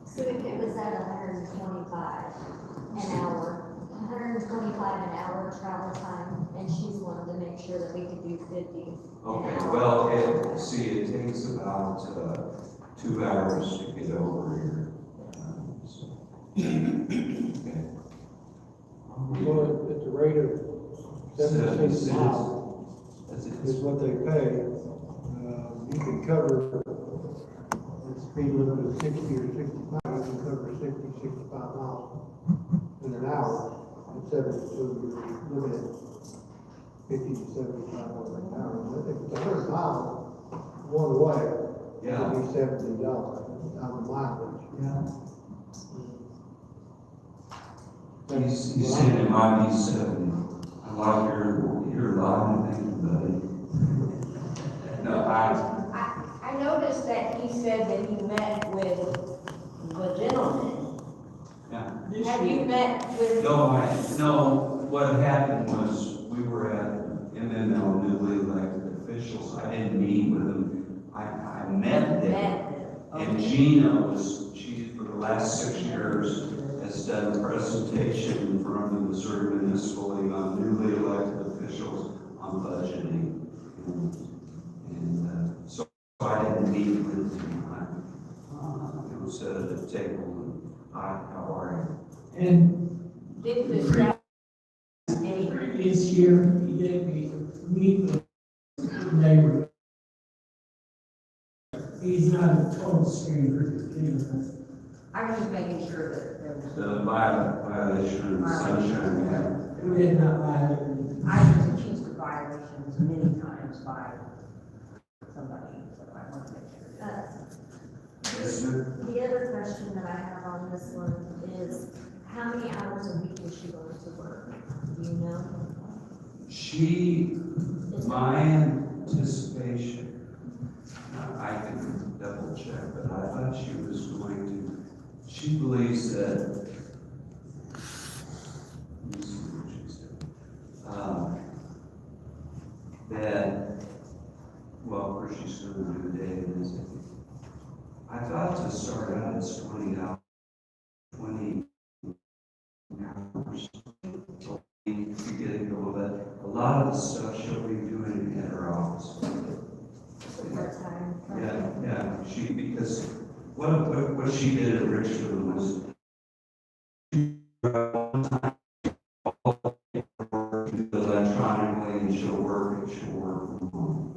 So if it was at 125 an hour, 125 an hour travel time, and she's wanted to make sure that we could do 50. Okay, well, it takes about 2 hours to get over here. Okay. Well, at the rate of 76 miles is what they pay. You can cover, the speed limit of 60 or 65, you can cover 60, 65 miles in an hour. So you're looking at 50 to 75 miles an hour. If it's 100 miles one way, it'll be $70 on the mileage. You said it might be 70. I like your line, thank you, buddy. No, I noticed that he said that he met with the gentleman. Yeah. Have you met with? No, what happened was, we were at MML, newly elected officials. I didn't meet with them. I met them. And Gina she for the last 6 years, has done a presentation in front of the Missouri Municipal League on newly elected officials on budgeting. And so I didn't meet with them. I was at the table and, hi, how are you? And Did the previous year, he did meet with the neighbor. He's not a total stranger. I was just making sure that there was. The violation of the Sunshine Act. We did not violate. I was accused of violations many times by somebody, so I want to make sure. The other question that I have on this one is, how many hours a week is she going to work? Do you know? My anticipation, I can double check, but I thought she was going to, she believes that, let me see what she said. That, well, first she's going to do a day and visit. I thought to start out as 20 hours. To get into a little bit. A lot of the stuff she'll be doing at her office. Yeah, because what she did at Richmond was electronically, and she'll work from home.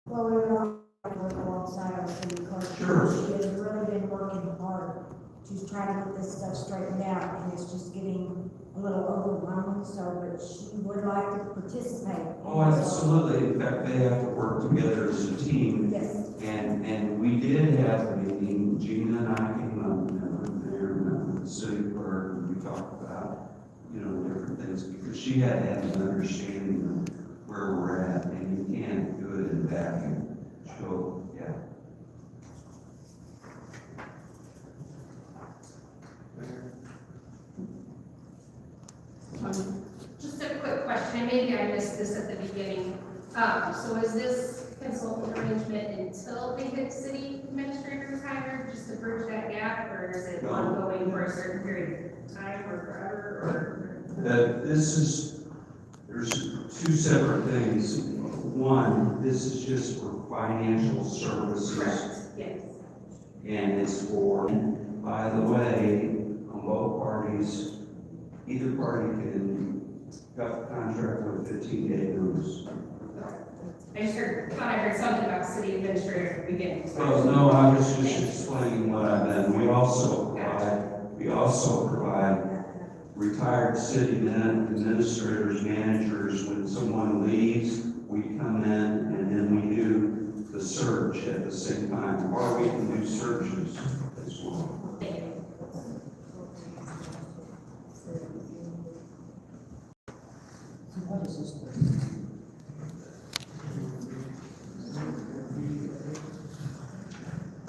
Well, we would all work alongside our city clerk. Sure. She has really been working hard to try to get this stuff straightened out, and it's just getting a little overwhelmed, so, but she would like to participate. Oh, absolutely. In fact, they have to work together as a team. Yes. And we did have a meeting, Gina and I came up, and there, and the city clerk, and we talked about, you know, different things, because she had to have an understanding of where we're at, and you can't do it in a vacuum. So, yeah. Just a quick question, maybe I missed this at the beginning. So is this consultant arrangement until we get city administrators hired, just to bridge that gap, or is it ongoing for a certain period of time or forever, There's two separate things. One, this is just for financial services. Correct, yes. And it's for, by the way, on both parties, either party can cut the contract with 15-day notice. I just thought I heard something about city administrator at the beginning. Well, no, I was just explaining what I've done. We also provide retired city administrators, managers. When someone leaves, we come in and then we do the search at the same time, or we can do searches as well. What is this?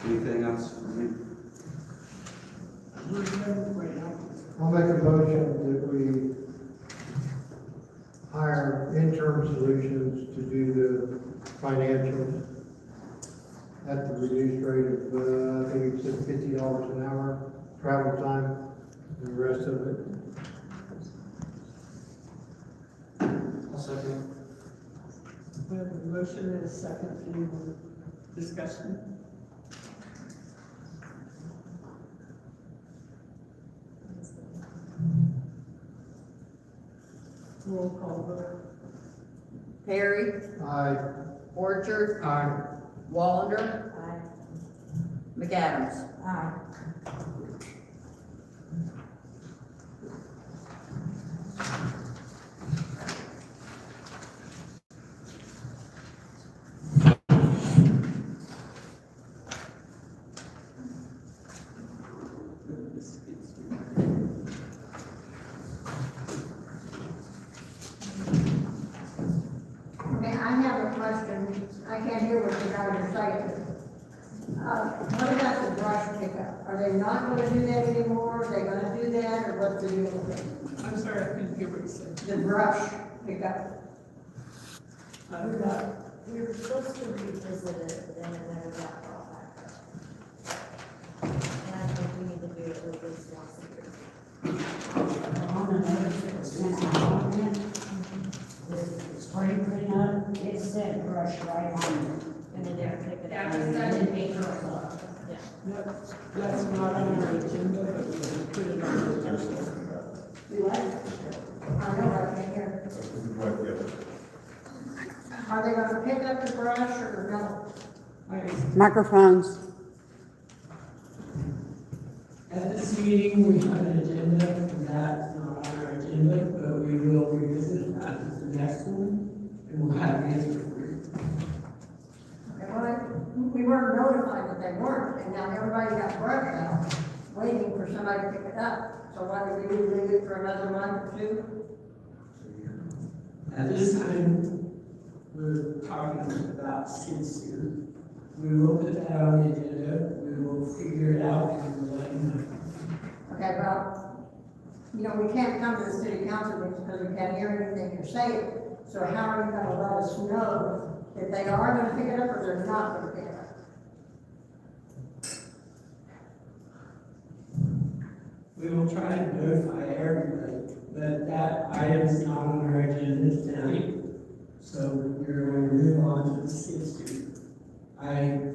Anything else for me? I'll make a motion that we hire Interim Solutions to do the financials at the reduced rate of, I think it said $50 an hour, travel time, and the rest of it. I'll second. We have a motion and a second, any more discussion? Roll call vote. Perry, Aye. Orchard, Aye. Wallander, Aye. McAdams. Aye. Okay, I have a question. I can't hear what you guys are saying. What about the brush pickup? Are they not gonna do that anymore? Are they gonna do that, or what's the deal with it? I'm sorry, I couldn't hear what you said. The brush pickup? We were supposed to revisit it, but then it never got brought back up. And I think we need to do it at least once a year. On the notice that was sent out, the spring cleanup, it said brush right on it. And they never pick it That up. was done in April. Yeah. That's not on our agenda, but we'll put it on the agenda. Do what? I know I can't hear. Are they gonna pick up the brush or no? Microphones. At this meeting, we have an agenda for that, not on our agenda, but we will revisit that at the next one, and we'll have an answer for you. Okay, well, we weren't notified that they weren't, and now everybody got brush out, waiting for somebody to pick it up. So why did we leave it for another month or two? At this time, we're talking about skid steer. We will put that on the agenda, we will figure it out and we'll let you know. Okay, well, you know, we can't come to the city council meetings because we can't hear anything you're saying. So how are you gonna let us know if they are gonna pick it up or they're not gonna pick it up? We will try to notify everybody, but that item is not on our agenda tonight. So we're going to move on to the skid steer. I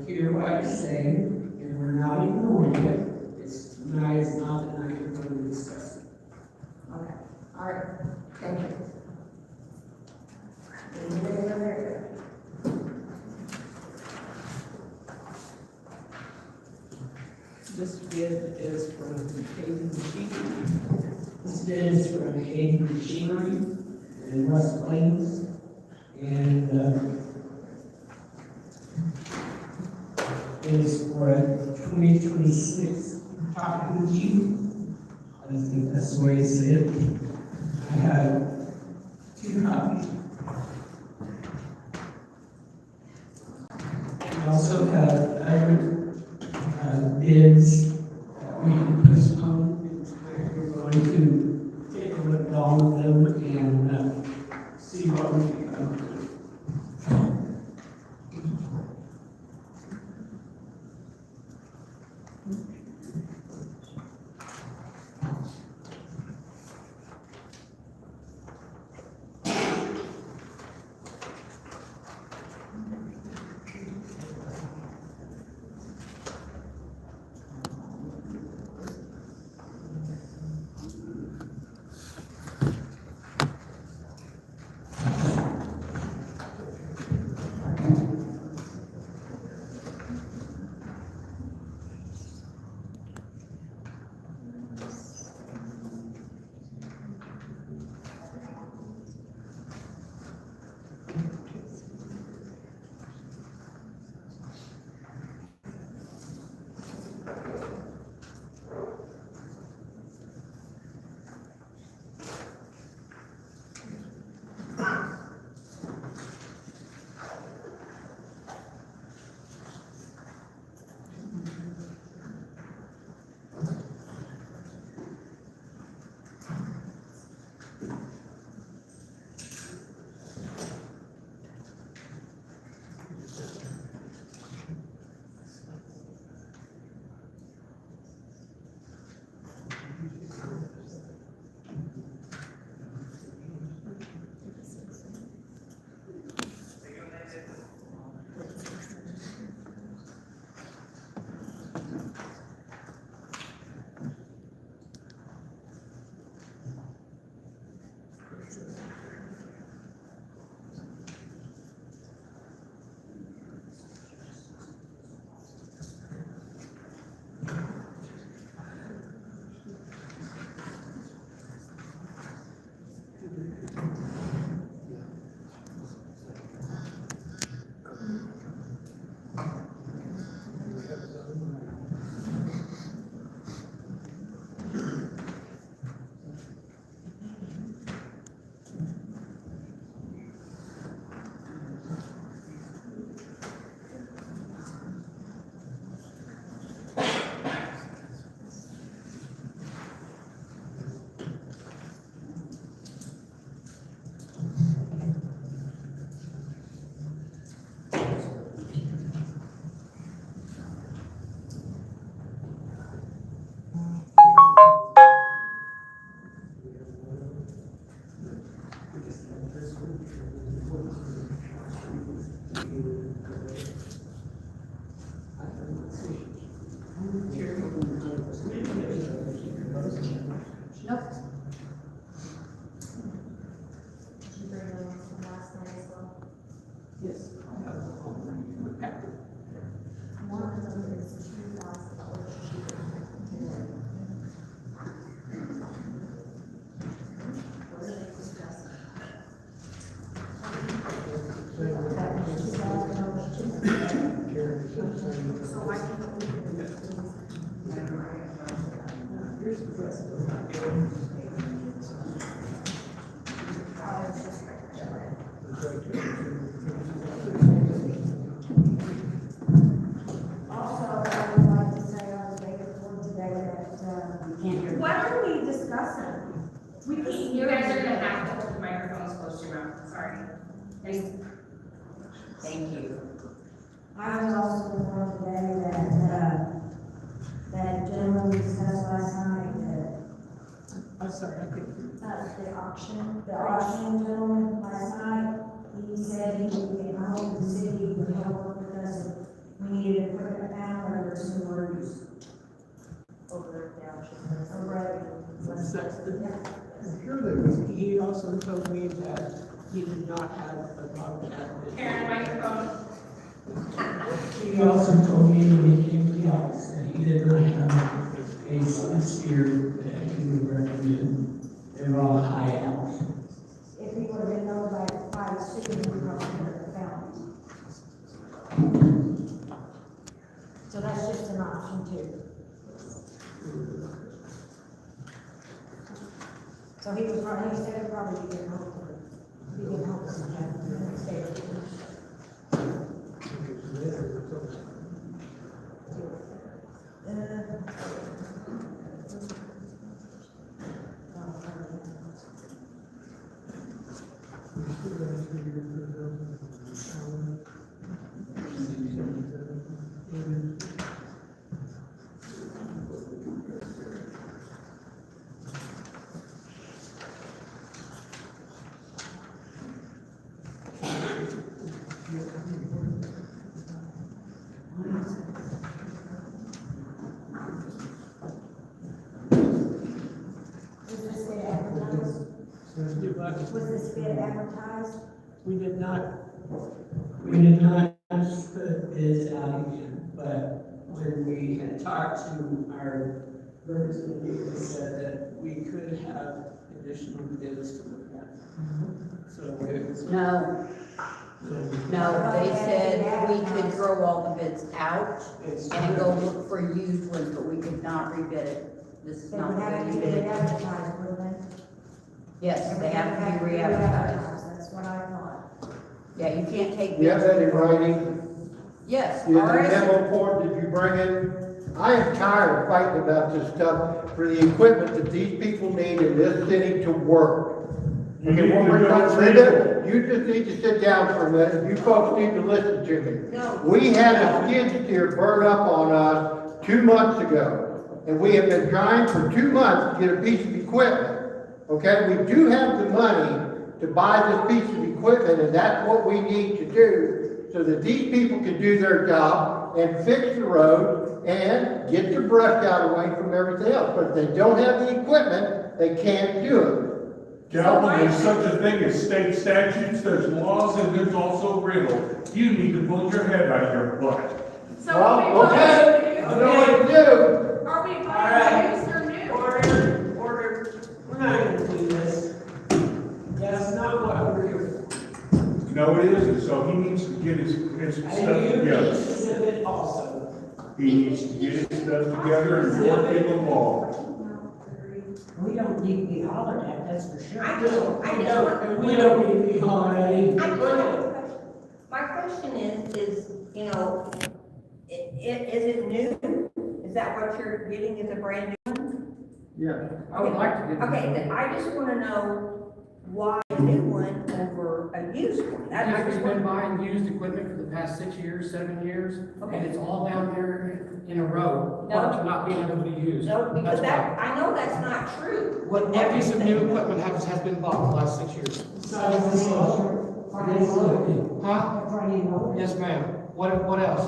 hear what you're saying, and we're not ignoring it. It's, tonight is not the night we're going to discuss it. Okay, all right, thank you. This bid is from Hayden Sheet. This bid is from Hayden Machinery in West Plains. And, it is for a 2026 Takuji. I think that's the way it's said. I have 2 copies. We also have other bids that we can postpone. We're going to take a look at all of them and see what we can come up with. Also, I would like to say on the day before today that, what are we discussing? We can't You hear. guys are gonna have to hold the microphones close to your mouth, sorry. Thank you. I was also informed today that, that gentleman we discussed last night, I'm sorry, I couldn't. the auction gentleman last night, he said he would get hold of the city, would help work with us if we needed equipment found or there's some words. Over at the auction. I'm sure there was, he also told me that he did not have a Bobcat. Karen, microphone. He also told me when he came to the office that he did not have a skid steer that he would recommend. They're all high hours. If he would have been notified by the city, we would have found it. So that's just an option too. So he was right, he said it probably didn't help her. He didn't help us in that state. Was this bid advertised? We did not put bids out again, but when we had talked to our representative, they said that we could have additional bids to look at. So it was. No, they said we could throw all the bids out and go look for used ones, but we could not rebid it. This is They not would have to be rebid. advertised, wouldn't they? Yes, they have to be re-advertised. That's what I thought. Yeah, you can't take. You have bids. that in writing? Yes. You RS the demo form that you bring in? I am tired of fighting about this stuff for the equipment that these people need in this city to work. Okay, one more time, Linda, you just need to sit down for a minute, you folks need to listen to me. No. We had a skid steer burn up on us 2 months ago, and we have been trying for 2 months to get a piece of equipment. Okay, we do have the money to buy this piece of equipment, and that's what we need to do, so that these people can do their job and fix the road and get the brush out away from everything else. But if they don't have the equipment, they can't do it. Calvin, there's such a thing as state statutes, there's laws, and there's also riddle. You need to pull your head out of your butt. So Well, okay, I know what to do. Are we Alright. buying used or new? Order. We're not gonna do this. That's not what we're here for. No, it isn't, so he needs to get his stuff And you need together. to exhibit also. He needs to get his stuff together and work in the law. We don't need to be hollered at, that's for sure. I do, I know. We don't need to be already. My question is, you know, is it new? Is that what you're getting, is a brand new one? Yeah, I would like to get. Okay, then I just wanna know why a new one over a used one? That I Because just we've been want. buying used equipment for the past 6 years, 7 years, Okay. and it's all down there in a row, No. parked, not being able to be used. No, because That's that, why. I know that's not true. Every piece of new equipment has been bought in the last 6 years. Huh? Yes, ma'am. What else?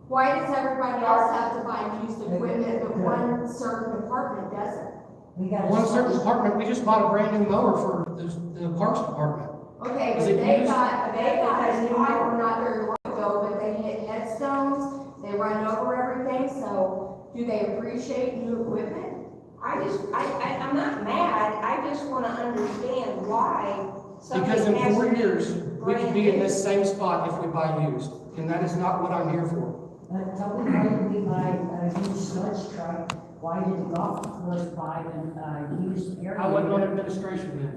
Why does everybody else have to buy used equipment, but one certain department doesn't? We got. One certain department, we just bought a brand new mower for the Parks Department. Okay, but Is it they used? got a new mower not very long ago, but they hit headstones, they run over everything, so do they appreciate new equipment? I'm not mad, I just wanna understand why Because something in has 4 to be years, we could be in brand this same spot if we buy used, and that is not what I'm here for. But tell me, why did we buy a used sludge truck? Why did the golf course buy a used area? I wasn't on administration then.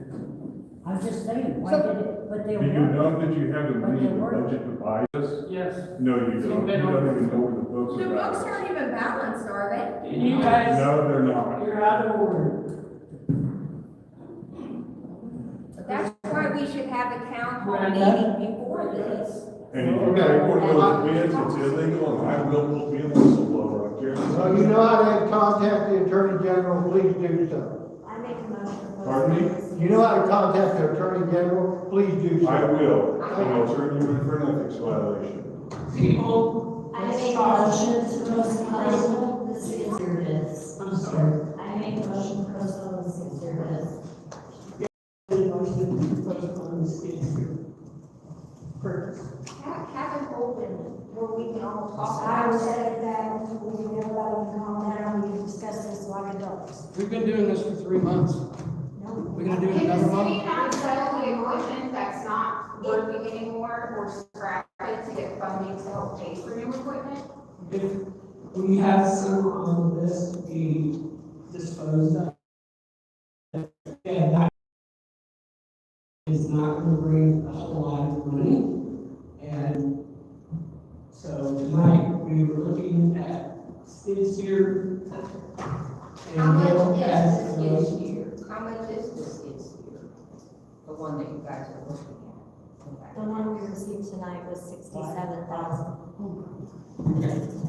I'm just saying, why did it, but they Do you were. know that you have the money in the budget to buy this? Yes. No, you don't. You don't even know where the books The are books at. aren't even balanced, are they? You guys, No, they're not. you're out of order. That's why we should have a town hall meeting before this. And if you pay for those bids, it's illegal, and I will be a whistleblower, I guarantee. So you know how to contact the Attorney General, please do so. I make a motion. Pardon me? You know how to contact the Attorney General, please do so. I will, and I'll turn you in for an ethics violation. People, I let's make a stop. motion to postpone the skid steer bids. I'm sorry. I make a motion to postpone the skid steer bids. Motion to postpone the skid steer. Have an open where we can all talk I about will it. say that we can everybody can calm down, we can discuss this like adults. We've been doing this for 3 months. We're gonna do it Can the another city month? not sell the equipment that's not working anymore or scrap it to get funding to help pay for new equipment? If we have some on the list to be disposed of, and that is not gonna bring a whole lot of money. And so tonight, we were looking at skid steer. How And Bill much has is the the skid steer? How much is the skid steer? The one that you guys are looking at? The one we received tonight was 67,000.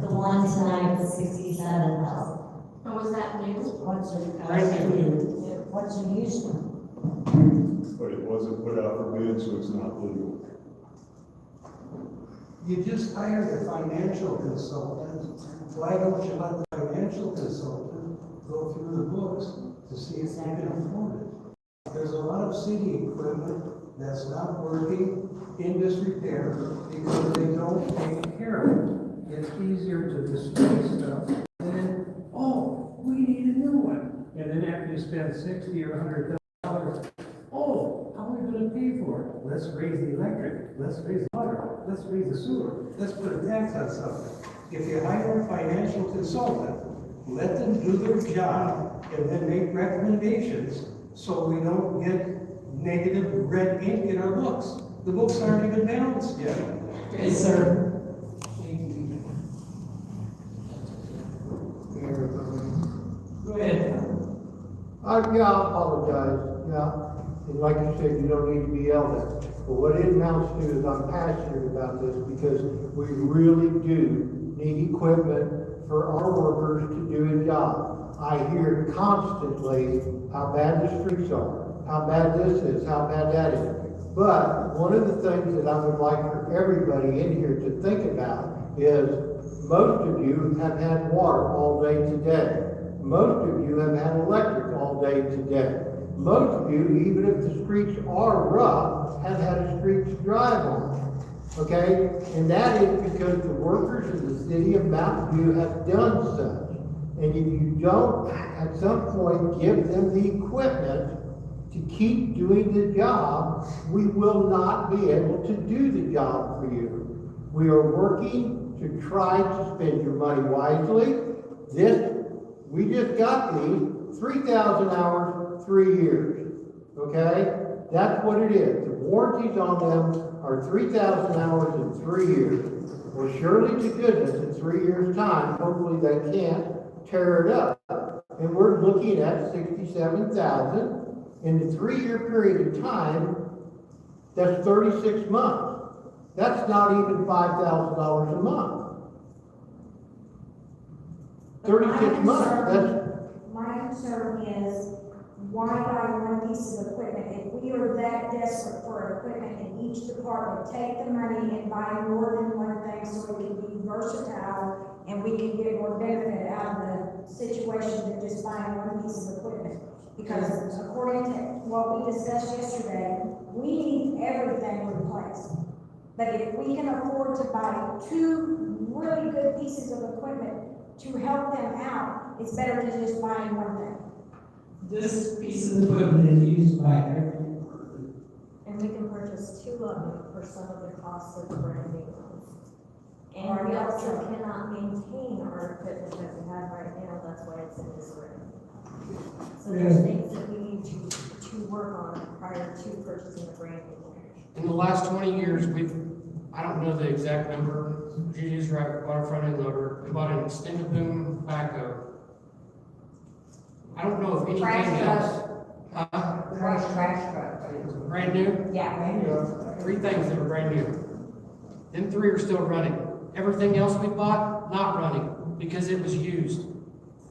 The one tonight was 67,000. And was that new? What's it, Brand new. what's the use of? But it wasn't put out for bid, so it's not legal. You just hired a financial consultant. Why don't you let the financial consultant go through the books to see if they can afford it? There's a lot of city equipment that's not working in disrepair because they don't take care of it. It's easier to display stuff and then, oh, we need a new one. And then after you spend $60,000 or $100,000, oh, how are we gonna pay for it? Let's raise the electric, let's raise the water, let's raise the sewer, let's put a tax on something. If you hire a financial consultant, let them do their job and then make recommendations so we don't get negative red ink in our books. The books aren't even balanced yet. Okay, sir. Go ahead. Yeah, I apologize, yeah, and like you said, you don't need to be yelled at. But what it amounts to is I'm passionate about this because we really do need equipment for our workers to do a job. I hear constantly how bad the streets are, how bad this is, how bad that is. But one of the things that I would like for everybody in here to think about is most of you have had water all day today. Most of you have had electric all day today. Most of you, even if the streets are rough, have had a street to drive on. Okay? And that is because the workers in the city of Mountain View have done such. And if you don't, at some point, give them the equipment to keep doing the job, we will not be able to do the job for you. We are working to try to spend your money wisely. We just got these 3,000 hours, 3 years, okay? That's what it is. The warranties on them are 3,000 hours in 3 years. Well, surely to goodness, in 3 years' time, hopefully they can't tear it up. And we're looking at 67,000 in the 3-year period of time. That's 36 months. That's not even $5,000 a month. 36 months, My concern is, why buy one piece of equipment? If we are that desperate for equipment in each department, take the money and buy more than one thing so it can be versatile and we can get more benefit out of the situation than just buying one piece of equipment. Because according to what we discussed yesterday, we need everything replaced. But if we can afford to buy 2 really good pieces of equipment to help them out, it's better than just buying one thing. This piece of equipment is used by every department. And we can purchase 2 of them for some of the costs of the brand new ones. And we also cannot maintain our equipment that we have right now, that's why it's in this room. So there's things that we need to work on prior to purchasing a brand new one. In the last 20 years, I don't know the exact number, Judy's right, water front end loader, we bought an extended boom backhoe. I don't know if anything else. Trash truck. Brand new? Yeah, brand new. 3 things that are brand new. Then 3 are still running. Everything else we bought, not running, because it was used.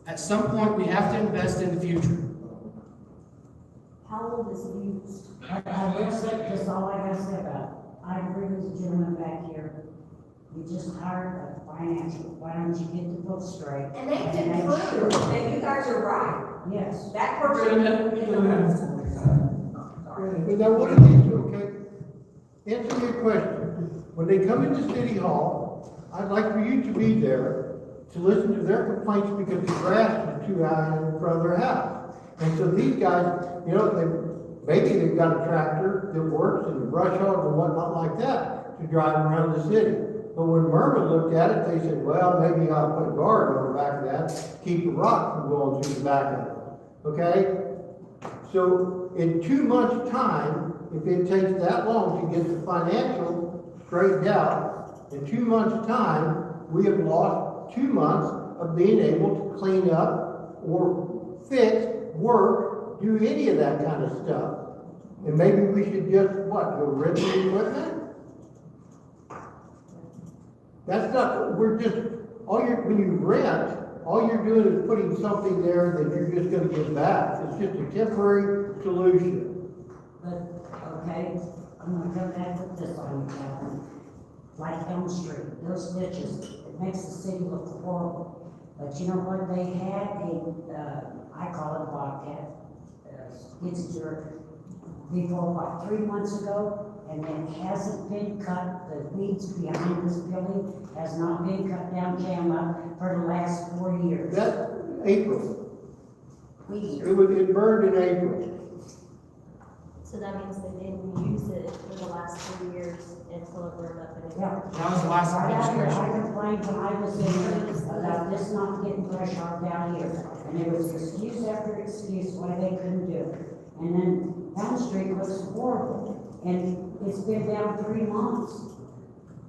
At some point, we have to invest in the future. How old is used? I will say, that's all I gotta say about it. I agree with the gentleman back here. You just hired a financial, why don't you get the books straight? And they can prove that you guys are right. Yes. That person. Now, what are these, okay? Answer me a question. when they come into City Hall, I'd like for you to be there to listen to their complaints because the grass is too high in front of their house. And so these guys, you know, maybe they've got a tractor that works and brush hog and whatnot like that to drive around the city. But when Murphy looked at it, they said, well, maybe I'll put a guard on the back of that, to keep the rock from going through the back of it. Okay? So in 2 months' time, if it takes that long to get the financial straightened out, in 2 months' time, we have lost 2 months of being able to clean up or fix, work, do any of that kind of stuff. And maybe we should just, what, go rent the equipment? That's not, we're just, when you rent, all you're doing is putting something there that you're just gonna give back. It's just a temporary solution. But, okay, I'm gonna come back with this on you, Calvin. Like Elm Street, those ditches, it makes the city look horrible. But you know what, they had I call it a bobcat, skid steer, before, what, 3 months ago? And it hasn't been cut, the weeds behind this building has not been cut down, came up for the last 4 years. That's April. It burned in April. So that means they didn't use it for the last 3 years until it burned up and it. Yeah. That was the last administration. I complained when I was in here about this not getting brush hog down here. And there was excuse after excuse why they couldn't do it. And then Elm Street looks horrible. And it's been down 3 months.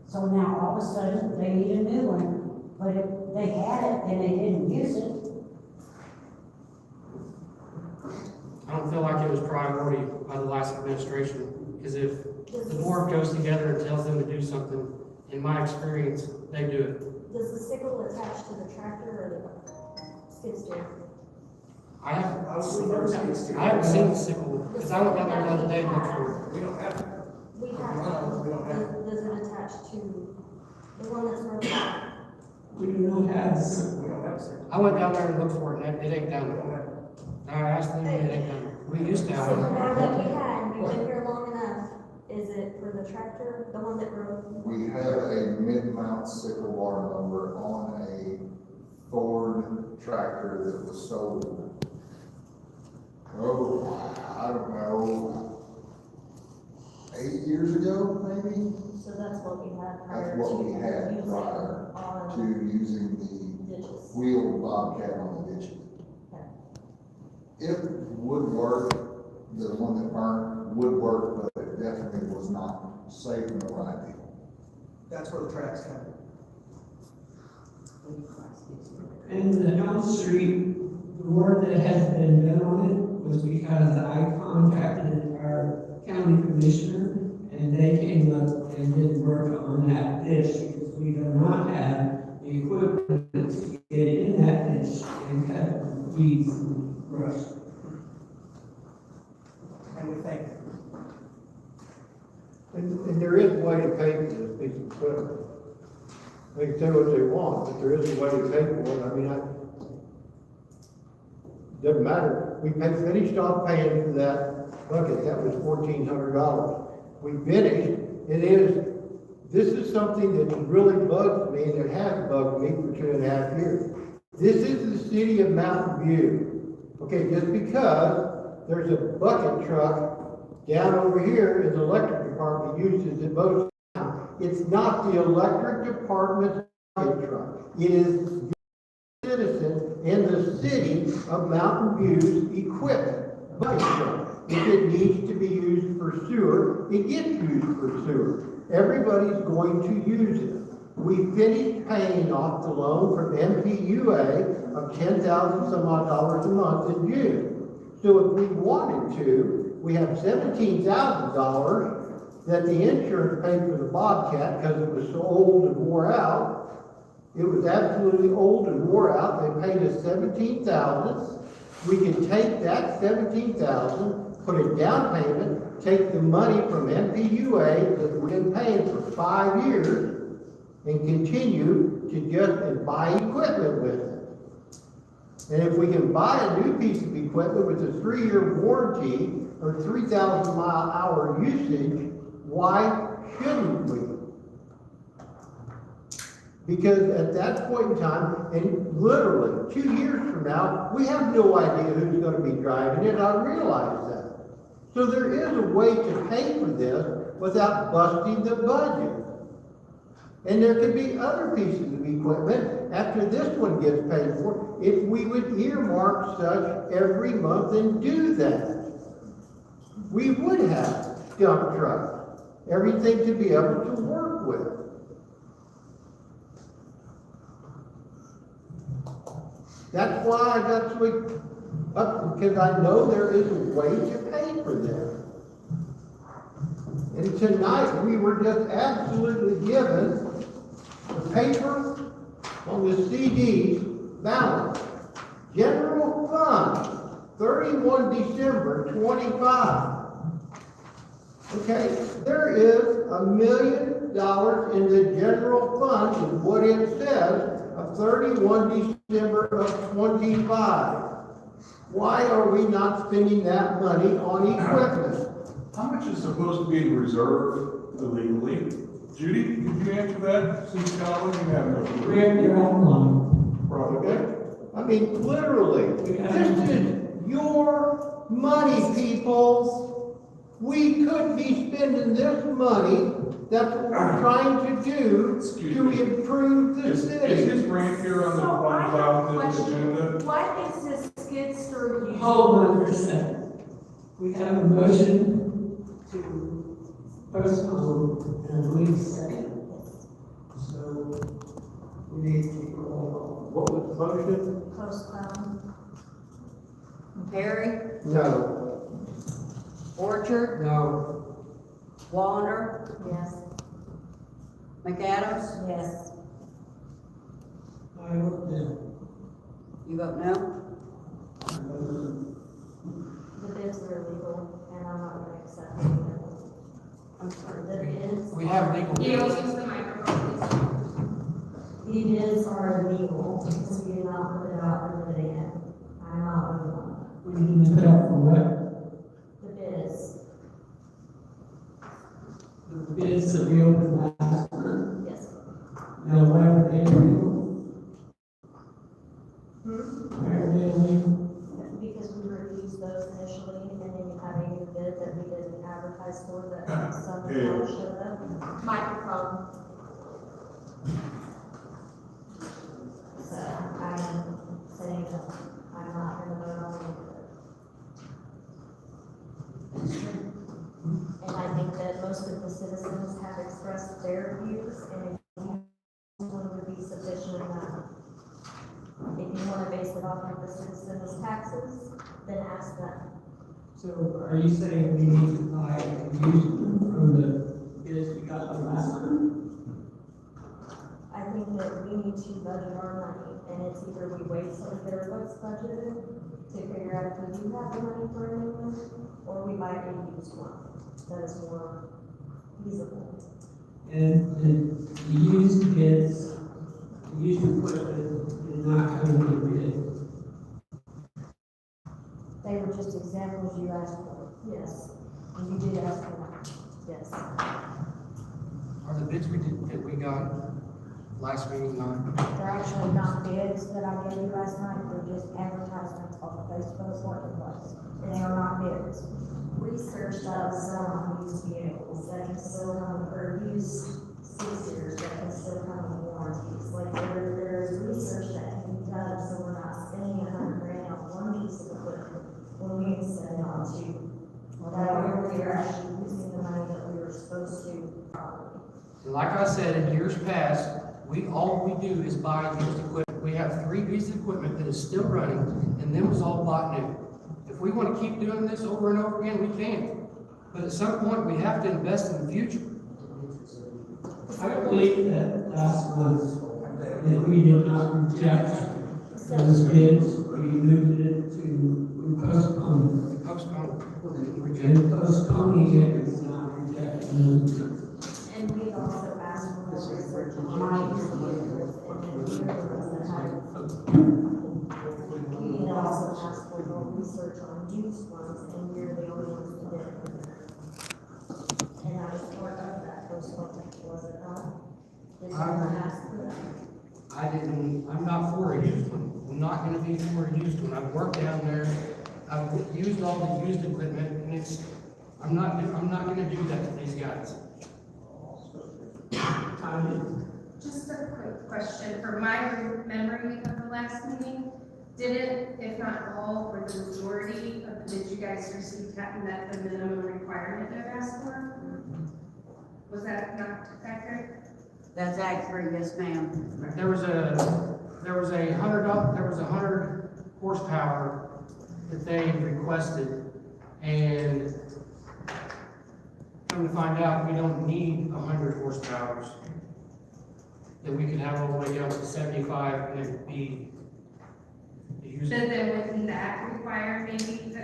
So now all of a sudden, they need a new one, but if they had it and they didn't use it. I don't feel like it was priority by the last administration, because if the board goes together and tells them to do something, in my experience, they do it. Does the sickle attach to the tractor or the skid steer? I haven't seen the sickle, because I went down there the other day and looked for it. We have, does it attach to the one that's running? We do not have this. I went down there and looked for it, and it ain't down there. I asked them, it ain't down there. We used to have So it. the one that we had, you've been here long enough, is it for the tractor, the one that broke? We have a mid-mount sickle bar number on a Ford tractor that was stolen. Oh, I don't know, 8 years ago, maybe? So that's what we had That's prior to what we had using prior on to using the ditches. wheeled bobcat on the ditches. It would work, the one that burned would work, but it definitely was not safe nor ideal. That's where the tracks come in. And the Elm Street, the work that has been done on it was because I contacted our county commissioner and they came up and did work on that ditch because we do not have the equipment to get in that ditch and cut weeds and brush. And we thank you. And there is a way to pay for this piece of equipment. They can say what they want, but there is a way to pay for it. I mean, doesn't matter. We finished off paying for that bucket. That was $1,400. We finished. This is something that really bugs me, and it has bugged me for 2.5 years. This is the city of Mountain View. Okay, just because there's a bucket truck down over here in the electric department uses it most of the time. It's not the electric department's bucket truck. It is the citizen in the city of Mountain View's equipment bucket truck. If it needs to be used for sewer, it gets used for sewer. Everybody's going to use it. We finished paying off the loan from MPUA of $10,000 some odd dollars a month in June. So if we wanted to, we have $17,000 that the insurance paid for the Bobcat because it was so old and wore out. It was absolutely old and wore out. They paid us $17,000. We can take that $17,000, put a down payment, take the money from MPUA that we've been paying for 5 years, and continue to just buy equipment with it. And if we can buy a new piece of equipment with a 3-year warranty or 3,000 mile hour usage, why shouldn't we? Because at that point in time, and literally 2 years from now, we have no idea who's gonna be driving it, I realize that. So there is a way to pay for this without busting the budget. And there could be other pieces of equipment after this one gets paid for, if we would earmark such every month and do that. We would have dump trucks, everything to be able to work with. That's why I got so up, because I know there is a way to pay for this. And tonight, we were just absolutely given the paper on the CD balance. General fund, 31 December 25. Okay, there is $1 million in the general fund, is what it says, of 31 December of 25. Why are we not spending that money on equipment? How much is supposed to be in reserve illegally? Judy, could you answer that? Since Calvin, you have no clue. We have your own line. Probably. I mean, literally, this is your money, people. We could be spending this money, that's what we're trying to do to improve the Is city. his rant here on the, on the agenda? What is this skid steer used? Hold on for a second. We have a motion to postpone, and I believe second. So, we need to roll What was the motion? Postpone. Perry, No. Orchard, on. No. Wallner, Yes. McAdams, Yes. I vote no. you vote no? The bids are illegal, and I'm not gonna accept any of them. I'm sorry. The bids. We have legal You know, bills. use the microphone, The bids are illegal, because we did not put it out for the bid. I'm not voting on We need to put up for what? it. The bids, The bids that we opened last month. yes. Now, why are they illegal? Why are they illegal? Because we refused those initially, and then you have a new bid that we didn't advertise for, that some Yeah. showed up. Microphone. So I'm saying that I'm not gonna vote on it. And I think that most of the citizens have expressed their views, and if one would be sufficient enough. If you wanna base it off of the citizens' taxes, then ask them. So are you saying we need to buy a used one from the bids we got the last time? I think that we need to budget our money, and it's either we wait till we get our books budgeted to figure out if we do have the money for a new one, or we buy a used one that is more feasible. And the used bids, the used equipment did not come with a bid. They were just examples you asked for, yes, and you did ask for that, yes. Are the bids that we got last meeting on? They're actually not bids that I gave you last night, they're just advertisements off of Facebook Marketplace, and they are not bids. Research that was done on used vehicles, that can still come, or used six-years that can still come with warranties. Like there's research that can be done, so we're not spending $100,000 on one piece of equipment when we can spend it on two. That way we are actually using the money that we were supposed to properly. And like I said, in years past, all we do is buy used equipment. We have 3 pieces of equipment that is still running, and them was all bought new. If we want to keep doing this over and over again, we can. But at some point, we have to invest in the future. I believe that last month, that we did not reject those bids, we moved it to postpone. Postpone. And postponing it is not rejecting it. And we also asked for more research on my used vehicles, and then we were the ones that had. We also asked for more research on used ones, and we're the only ones who did it. And I was part of that postponement, was it not? Did someone ask for that? I'm not for a used one. I'm not gonna be for a used one. I've worked down there. I've used all the used equipment and I'm not gonna do that to these guys. Just a quick question, for my memory of the last meeting, did it, if not all, or the majority of the bids you guys received had met the minimum requirement I've asked for? Was that not accurate? That's accurate, yes, ma'am. There was a 100 horsepower that they requested, and come to find out, we don't need 100 horsepowers. That we could have all the way down to 75 and it'd be used. Then wouldn't that require maybe a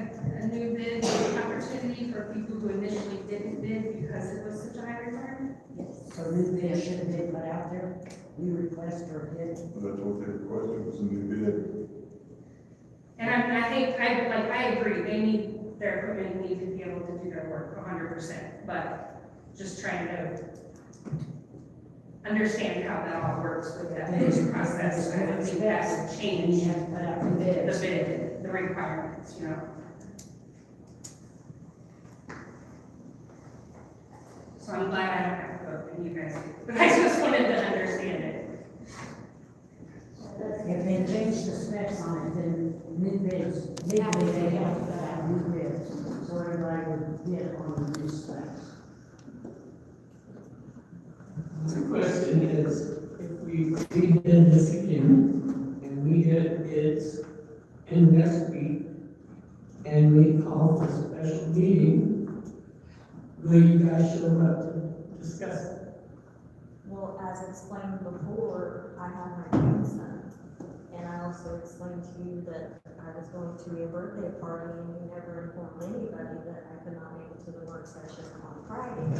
new bid opportunity for people who initially didn't bid because it was such a high requirement? Yes, so new bid should have been put out there, new request for a bid. That's what they requested, was a new bid. And I agree, they need, their equipment needs to be able to do their work 100%, but just trying to understand how that all works with that bid process. I don't think that would change the bid, the requirements, you know? So I'm glad I don't have to vote, and you guys do, but I just wanted to understand it. If they change the specs on it, then new bids, maybe they have to put out new bids, so everybody would get on the new specs. The question is, if we did this again, and we get bids in next week, and we call for a special meeting, will you guys show up to discuss it? Well, as explained before, I have my grandson, and I also explained to you that I was going to a birthday party, and you never informed anybody that I could not make it to the work session on Friday, and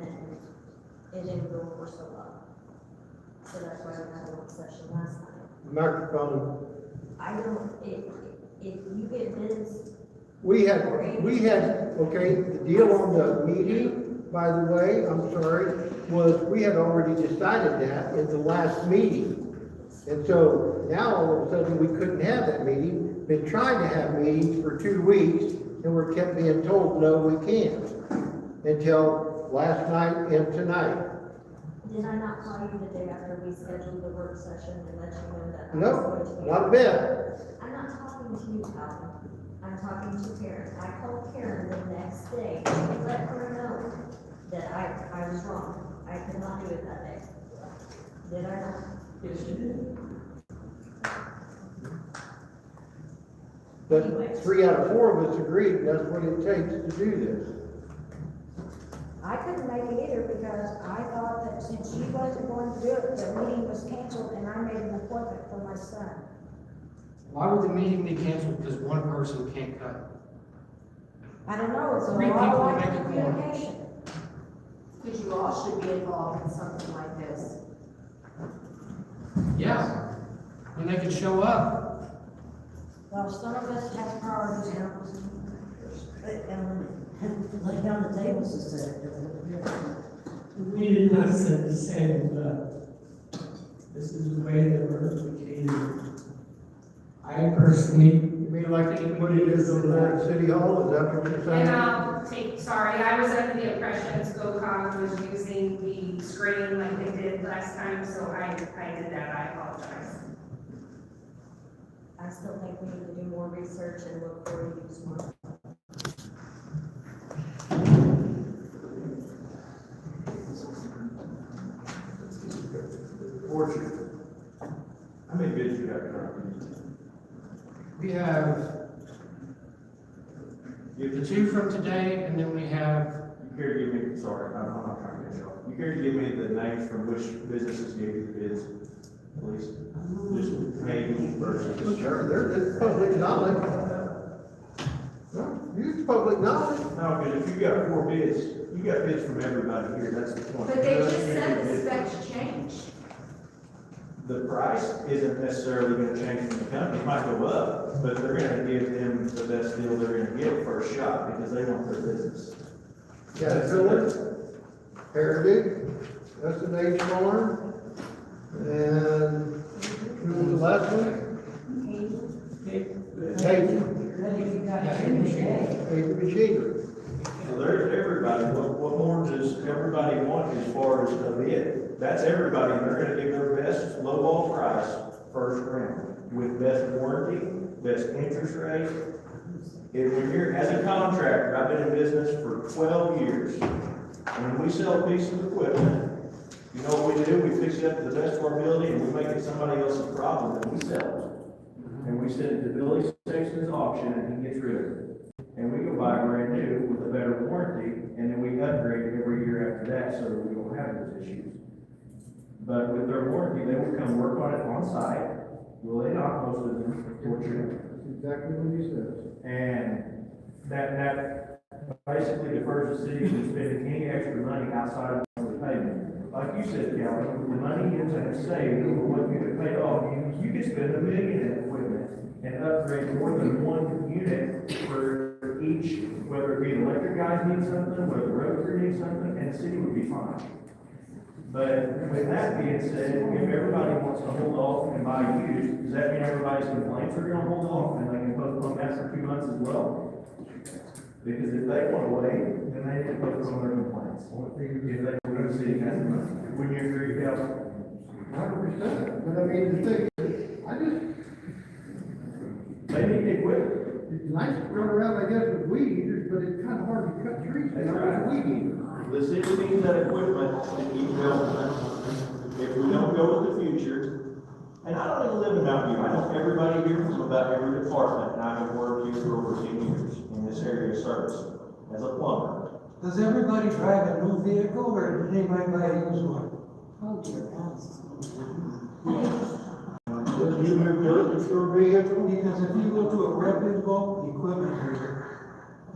then it didn't go over so well. So that's why we had a work session last night. Microphone. I don't, if you get bids. We had, okay, the deal on the meeting, by the way, I'm sorry, was we had already decided that in the last meeting. And so now all of a sudden we couldn't have that meeting, been trying to have meetings for 2 weeks, and we're kept being told, no, we can't. Until last night and tonight. Did I not call you the day after we scheduled the work session and let you know that? No, not a bit. I'm not talking to you, Calvin. I'm talking to Karen. I called Karen the next day to let her know that I was wrong. I could not do it that day. Did I not? Yes, you did. But 3 out of 4 of us agreed that's what it takes to do this. I couldn't make it either because I thought that since she wasn't going to do it, the meeting was canceled and I made an appointment for my son. Why would the meeting be canceled because one person can't cut? I don't know, it's a Three lot people of make it one. communication. Because you all should be involved in something like this. Yeah, and they can show up. Well, some of us have priorities now. Lay down the tables and sit. We did not set the same, this is the way that we're located. I personally. You mean like what it is over there at City Hall, is that what you're saying? Sorry, I was under the impression SCOCOG was using the screen like they did last time, so I did that, I apologize. I still think we need to do more research and look for a used one. Fortune. How many bids you got currently? We have the 2 from today, and then we have. You care to give me, sorry, I'm not trying to get you off. You care to give me the names from which businesses gave you the bids, please? Just maybe versus. Sure, it's public knowledge. No, it's public knowledge. No, because if you got 4 bids, you got bids from everybody here, that's the point. But they just said the specs changed. The price isn't necessarily gonna change from the company, it might go up, but they're gonna give them the best deal they're gonna get first shot, because they want their business. Caterpillar, Heritage, S&H Farm, and Who was the last one? Paper machine. So there's everybody, what more does everybody want as far as the bid? That's everybody, and they're gonna give their best lowball price first round, with best warranty, best interest rate. When you're, as a contractor, I've been in business for 12 years, and when we sell a piece of equipment, you know what we do? We fix it up to the best of our ability, and we make it somebody else's problem, and we sell it. And we send it to Billy Sexton's auction, and he gets rid of it. And we go buy brand new with a better warranty, and then we upgrade it every year after that, so that we don't have those issues. But with their warranty, they will come work on it on site. Will they not? Most of them, fortunately. That's exactly what he says. And that basically defers the city from spending any extra money outside of the payment. Like you said, Kelly, the money is in a save over what you could pay off. You could spend $1 million in equipment and upgrade more than one unit for each, whether it be the electric guys need something, whether the road crew needs something, and the city would be fine. But with that being said, if everybody wants to hold off and buy used, does that mean everybody's complaints are gonna hold off and they can postpone that for 2 months as well? Because if they want to wait, then they can postpone their complaints. If they were gonna see it, wouldn't you agree, Cal? 100%. But I mean, the thing is, I just, They need the equipment. it's nice to run around, I guess, with weed eaters, but it's kind of hard to cut trees down with a weed eater. The city needs that equipment to keep building. If we don't go with the future, and I don't even live in Mountain View, I know everybody here from about every department, and I've been working here for over 10 years in this area of service as a plumber. Does everybody drive a new vehicle, or did anybody buy a used one? Oh, dear God. You move dirt your vehicle? Because if you go to a reputable equipment dealer,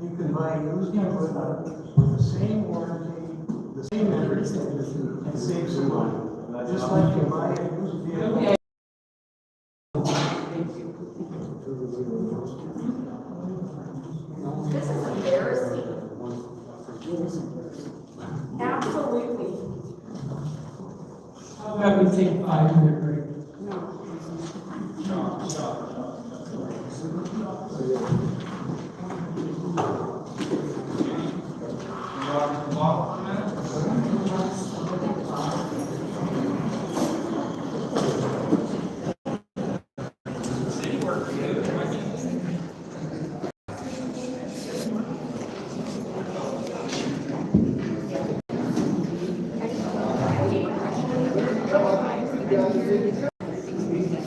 you can buy used equipment with the same warranty, the same everything, and save some money. Just like you buy a used vehicle. This is embarrassing. Absolutely. How about we take 5 minutes